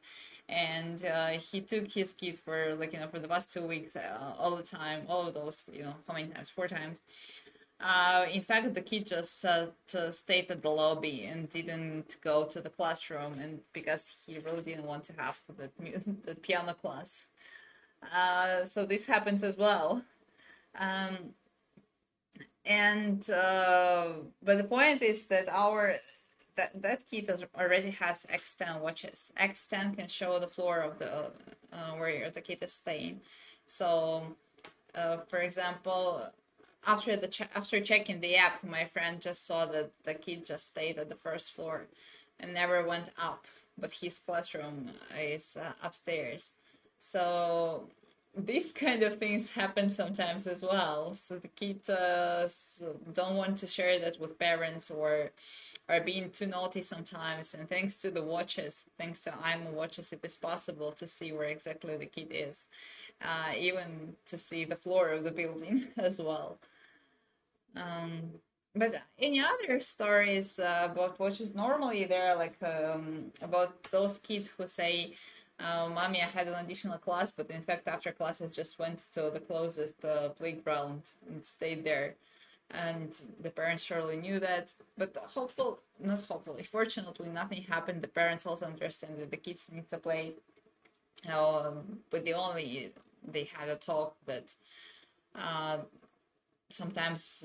Speaker 1: And he took his kid for for the past 2 weeks, all the time, all of those, how many times? 4 times. In fact, the kid just stayed at the lobby and didn't go to the classroom, and because he really didn't want to have the piano class. So this happens as well. Um, and but the point is that that kit already has X10 watches. X10 can show the floor of the where the kit is staying. So for example, after checking the app, my friend just saw that the kid just stayed at the first floor and never went up, but his classroom is upstairs. So these kind of things happen sometimes as well. So the kids don't want to share that with parents, or are being too naughty sometimes. And thanks to the watches, thanks to imoo watches, it is possible to see where exactly the kid is, even to see the floor of the building as well. Um, but any other stories about watches? Normally, they're like about those kids who say, "Mommy, I had an additional class," but in fact, after classes, just went to the closest playground and stayed there. And the parents surely knew that, but not hopefully, fortunately, nothing happened. The parents also understand that the kids need to play. But they had a talk that uh, sometimes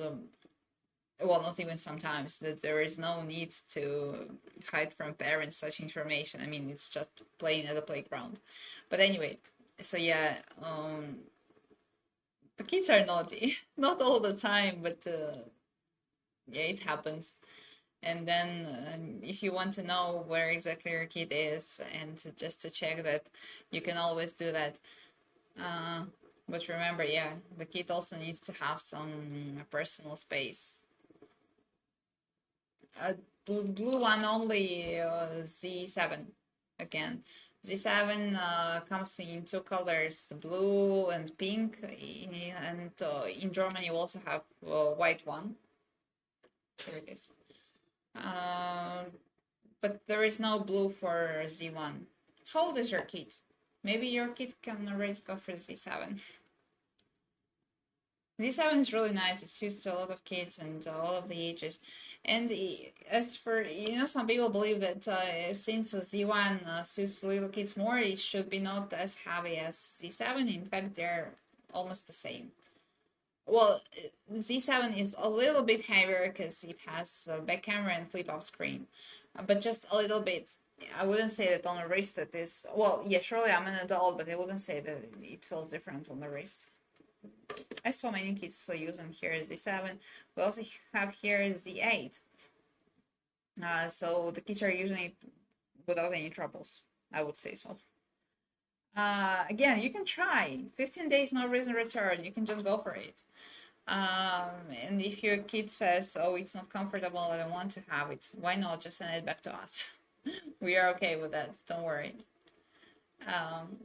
Speaker 1: well, not even sometimes, that there is no need to hide from parents such information. I mean, it's just playing at the playground. But anyway, so yeah, the kids are naughty. Not all the time, but yeah, it happens. And then if you want to know where exactly your kid is, and just to check that, you can always do that. Uh, but remember, yeah, the kid also needs to have some personal space. uh, blue one only, Z7 again. Z7 comes in two colors, blue and pink, and in Germany we also have white one. Here it is. Uh, but there is no blue for Z1. How old is your kid? Maybe your kid can already go for Z7. Z7 is really nice. It suits a lot of kids and all of the ages. And as for, some people believe that since Z1 suits little kids more, it should be not as heavy as Z7. In fact, they're almost the same. Well, Z7 is a little bit heavier because it has a back camera and flip-up screen, but just a little bit. I wouldn't say that on the wrist that is, well, yeah, surely I'm an adult, but I wouldn't say that it feels different on the wrist. I saw many kids using here Z7. We also have here Z8. So the kids are using it without any troubles, I would say so. Again, you can try. 15 days, no reason return. You can just go for it. And if your kid says, "Oh, it's not comfortable, I don't want to have it," why not just send it back to us? We are okay with that. Don't worry. Um,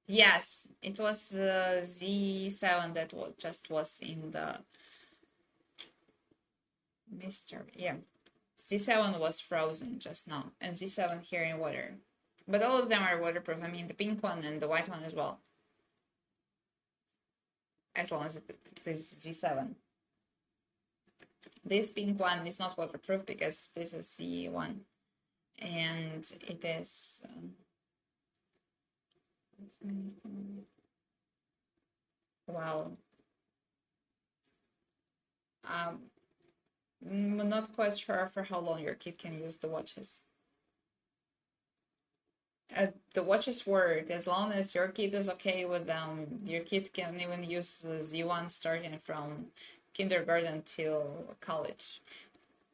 Speaker 1: yes, it was Z7 that just was in the mystery. Yeah, Z7 was frozen just now, and Z7 here in water. But all of them are waterproof. I mean, the pink one and the white one as well. As long as it is Z7. This pink one is not waterproof because this is Z1. And it is... well... I'm not quite sure for how long your kid can use the watches. The watches work as long as your kid is okay with them. Your kid can even use the Z1 starting from kindergarten till college.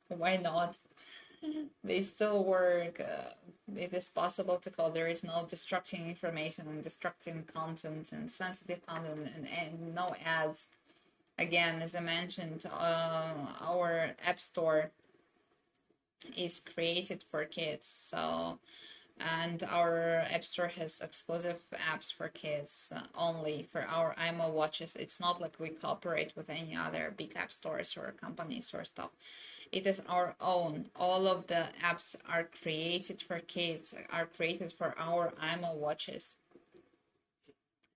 Speaker 1: Why not? They still work. It is possible to call. There is no destructing information and destructing content and sensitive content, and no ads. Again, as I mentioned, our app store is created for kids. So, and our app store has exclusive apps for kids only for our imoo watches. It's not like we cooperate with any other big app stores or companies or stuff. It is our own. All of the apps are created for kids, are created for our imoo watches.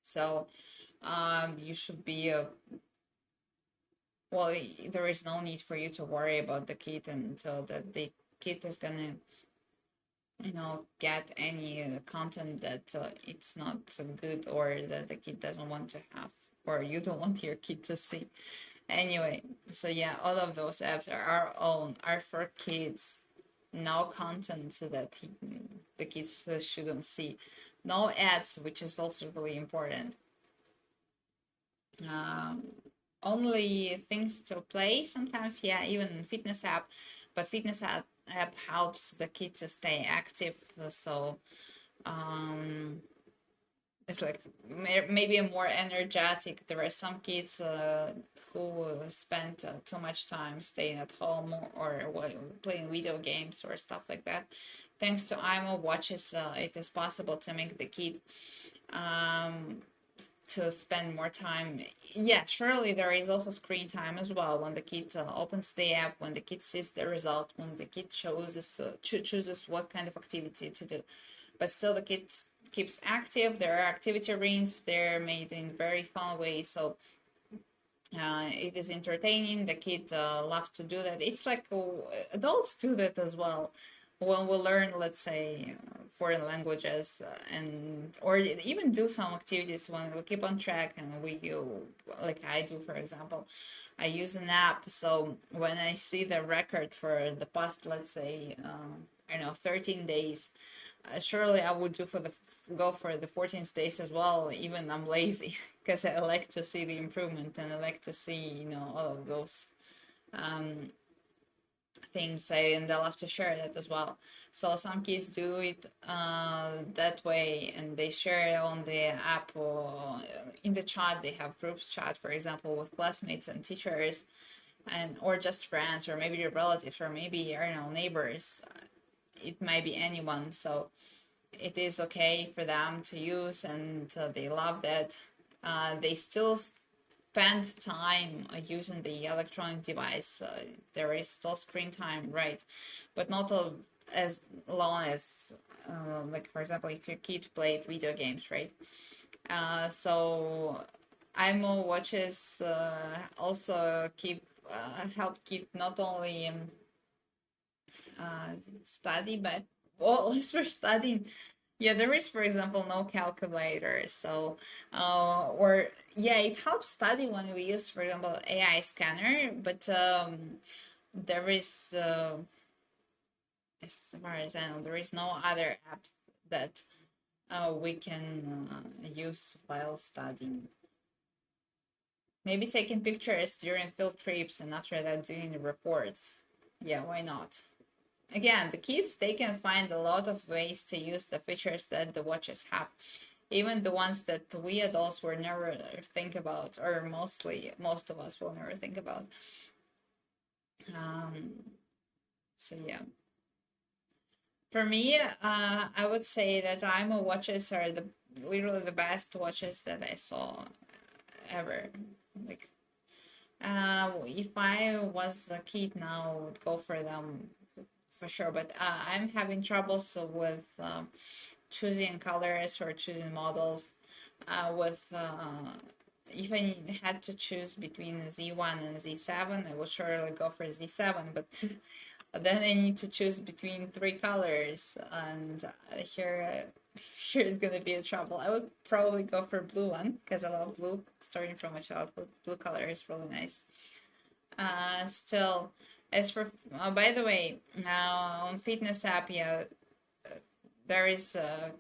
Speaker 1: So you should be well, there is no need for you to worry about the kid until that the kid is gonna get any content that it's not good, or that the kid doesn't want to have, or you don't want your kid to see. Anyway, so yeah, all of those apps are our own, are for kids. No content that the kids shouldn't see. No ads, which is also really important. Um, Only things to play sometimes, yeah, even fitness app, but fitness app helps the kid to stay active. So um, it's like maybe a more energetic. There are some kids who spend too much time staying at home or playing video games or stuff like that. Thanks to imoo watches, it is possible to make the kid um, to spend more time. Yeah, surely there is also screen time as well when the kid opens the app, when the kid sees the result, when the kid chooses what kind of activity to do. But still, the kid keeps active. There are activity rings. They're made in very fun ways, so it is entertaining. The kid loves to do that. It's like adults do that as well. When we learn, let's say, foreign languages, and or even do some activities when we keep on track, and like I do, for example, I use an app. So when I see the record for the past, let's say, I don't know, 13 days, surely I would go for the 14th days as well. Even I'm lazy because I like to see the improvement and I like to see all of those um, things. And I love to share that as well. So some kids do it that way and they share it on the app or in the chat. They have groups chat, for example, with classmates and teachers and or just friends or maybe your relatives or maybe I don't know neighbors. It might be anyone. So it is okay for them to use and they love that. They still spend time using the electronic device. There is still screen time, right? But not as long as, like, for example, if your kid played video games, right? So imoo watches also help keep not only study, but well, as for studying, yeah, there is, for example, no calculator. So, or yeah, it helps study when we use, for example, AI scanner. But there is, as far as I know, there is no other apps that we can use while studying. Maybe taking pictures during field trips and after that doing the reports. Yeah, why not? Again, the kids, they can find a lot of ways to use the features that the watches have, even the ones that we adults will never think about, or most of us will never think about. um, so yeah, for me, I would say that imoo watches are the literally the best watches that I saw ever. Like, if I was a kid now, I would go for them for sure. But I'm having troubles with choosing colors or choosing models. With if I had to choose between Z1 and Z7, I would surely go for Z7. But then I need to choose between three colors, and here is gonna be a trouble. I would probably go for blue one because I love blue. Starting from my childhood, blue color is really nice. Still, as for by the way, now on fitness app, yeah, there is a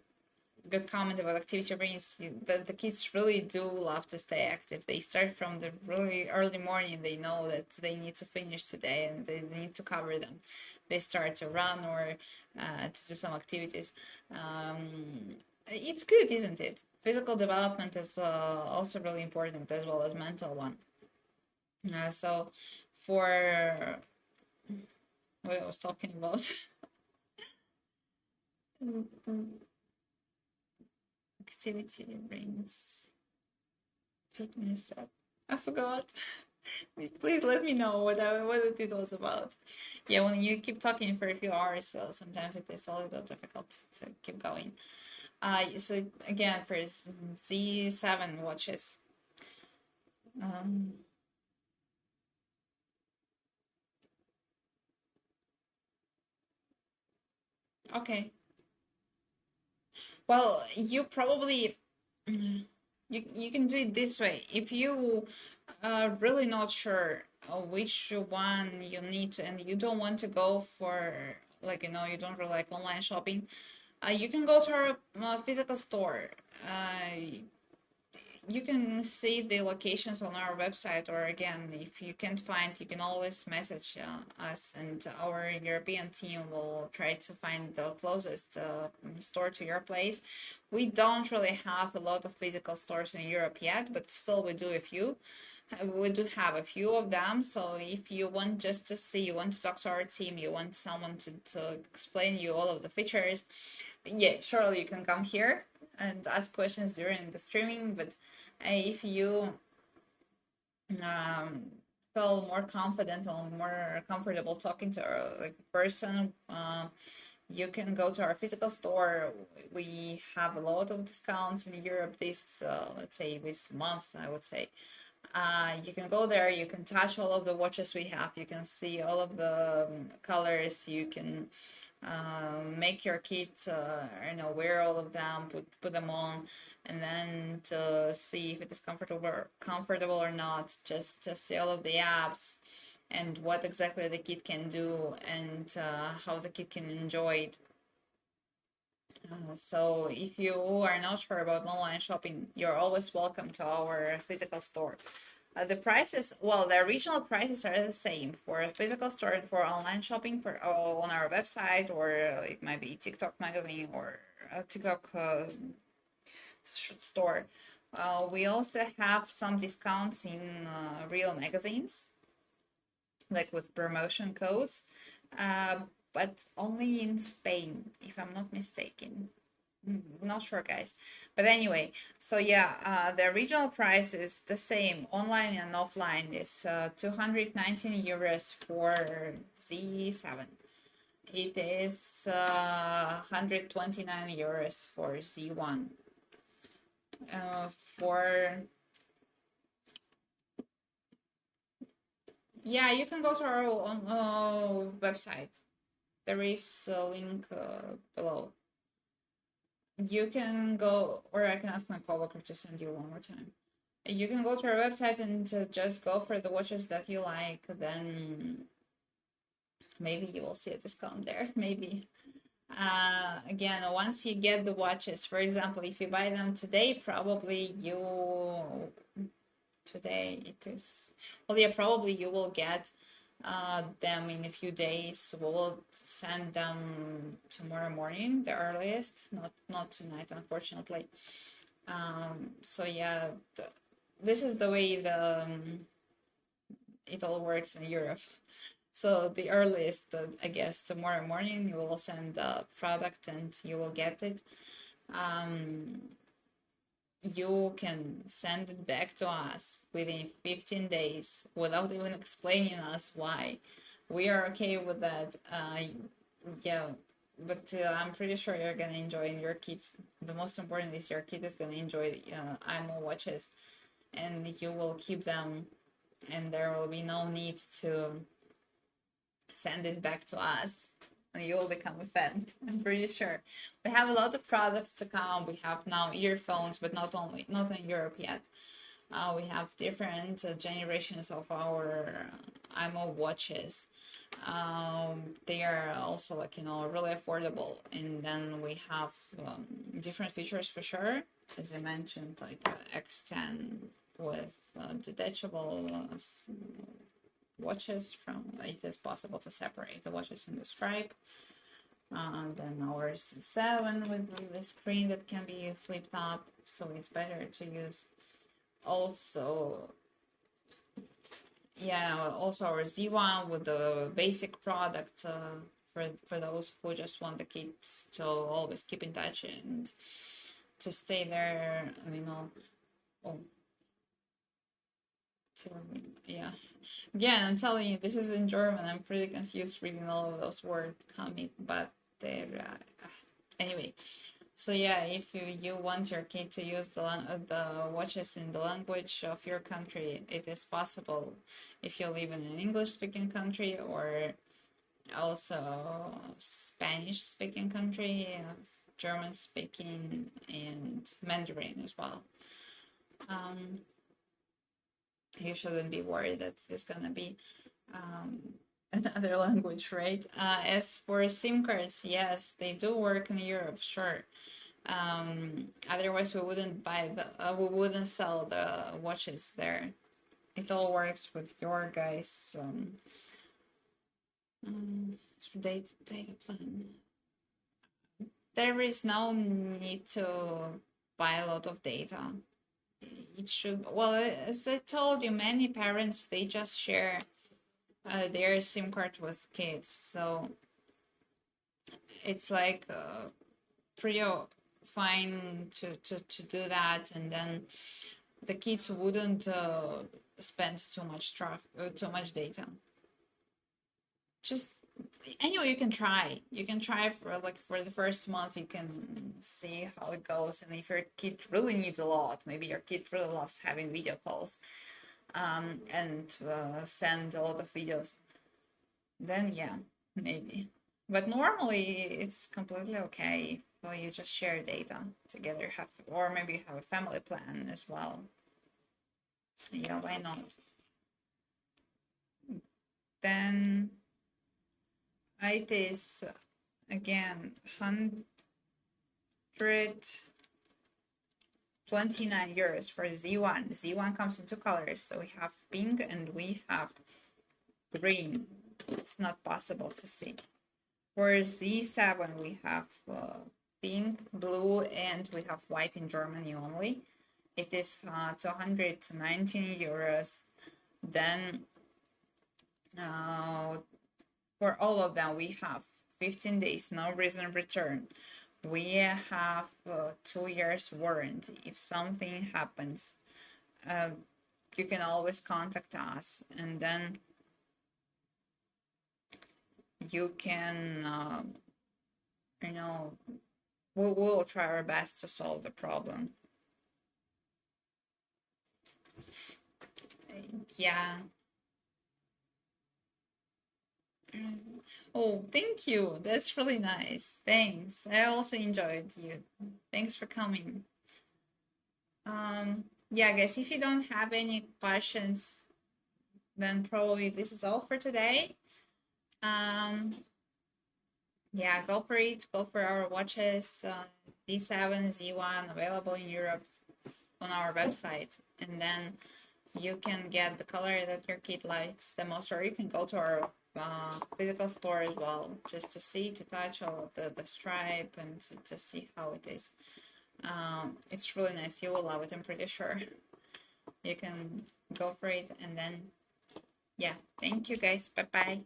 Speaker 1: good comment about activity brains. The kids really do love to stay active. They start from the really early morning. They know that they need to finish today and they need to cover them. They start to run or to do some activities. It's good, isn't it? Physical development is also really important as well as mental one. So for what I was talking about. Activity brings fitness up. I forgot. Please let me know what it was about. Yeah, when you keep talking for a few hours, sometimes it is a little difficult to keep going. So again, for Z7 watches. Um, okay. Well, you probably you can do it this way. If you are really not sure which one you need to, and you don't want to go for like you don't really like online shopping, you can go to a physical store. you can see the locations on our website, or again, if you can't find, you can always message us, and our European team will try to find the closest store to your place. We don't really have a lot of physical stores in Europe yet, but still we do a few. We do have a few of them, so if you want just to see, you want to talk to our team, you want someone to explain you all of the features, yeah, surely you can come here and ask questions during the streaming. But if you um, feel more confident or more comfortable talking to like a person, you can go to our physical store. We have a lot of discounts in Europe this, let's say, this month, I would say. You can go there, you can touch all of the watches we have, you can see all of the colors, you can make your kids, wear all of them, put them on, and then to see if it is comfortable or not. Just to see all of the apps and what exactly the kid can do, and how the kid can enjoy it. So if you are not sure about online shopping, you're always welcome to our physical store. The prices, well, the original prices are the same for a physical store and for online shopping for on our website, or it might be TikTok magazine or a TikTok store. We also have some discounts in real magazines, like with promotion codes, uh, but only in Spain, if I'm not mistaken. Not sure, guys, but anyway, so yeah, the original price is the same online and offline. Is 219 euros for Z7. It is 129 euros for Z1. For Yeah, you can go to our own website. There is a link below. You can go, or I can ask my coworker to send you one more time. You can go to our website and just go for the watches that you like. Then maybe you will see a discount there. Maybe. Again, once you get the watches, for example, if you buy them today, probably today it is, well, yeah, probably you will get them in a few days. We'll send them tomorrow morning, the earliest, not tonight, unfortunately. So yeah, this is the way it all works in Europe. So the earliest, I guess, tomorrow morning, you will send the product and you will get it. You can send it back to us within 15 days without even explaining us why. We are okay with that. Yeah, but I'm pretty sure you're gonna enjoy your kids. The most important is your kid is gonna enjoy imoo watches, and you will keep them, and there will be no need to send it back to us. And you will become a fan. I'm pretty sure. We have a lot of products to come. We have now earphones, but not in Europe yet. We have different generations of our imoo watches. They are also really affordable, and then we have different features for sure. As I mentioned, like X10 with detachable watches. From it is possible to separate the watches in the stripe. Then our C7 with the screen that can be flipped up, so it's better to use. Also, yeah, also our Z1 with the basic product for those who just want the kids to always keep in touch and to stay there, oh, yeah. Yeah, I'm telling you, this is in German. I'm pretty confused reading all of those words coming, but they're anyway. So yeah, if you want your kid to use the watches in the language of your country, it is possible. If you live in an English-speaking country or also Spanish-speaking country, German-speaking, and Mandarin as well. You shouldn't be worried that it's gonna be another language, right? As for SIM cards, yes, they do work in Europe, sure. Otherwise, we wouldn't we wouldn't sell the watches there. It all works with your guys' data plan. There is no need to buy a lot of data. It should, well, as I told you, many parents, they just share their SIM card with kids, so it's like pretty fine to do that, and then the kids wouldn't spend too much data. Just anyway, you can try. You can try for the first month. You can see how it goes, and if your kid really needs a lot, maybe your kid really loves having video calls, and send a lot of videos, then yeah, maybe. But normally it's completely okay for you just share data together, have or maybe have a family plan as well. Yeah, why not? Then it is again 129 euros for Z1. Z1 comes in two colors, so we have pink and we have green. It's not possible to see. For Z7 we have pink, blue, and we have white in Germany only. It is 219 euros. Then for all of them we have 15 days, no reason return. We have 2 years warranty. If something happens, you can always contact us, and then you can we'll try our best to solve the problem. Yeah. Oh, thank you. That's really nice. Thanks. I also enjoyed you. Thanks for coming. Yeah, guys, if you don't have any questions, then probably this is all for today. Yeah, go for it. Go for our watches. Z7, Z1 available in Europe on our website, and then you can get the color that your kid likes the most, or you can go to our physical store as well, just to see, to touch all of the stripe and to see how it is. It's really nice. You will love it, I'm pretty sure. You can go for it, and then yeah, thank you guys. Bye bye.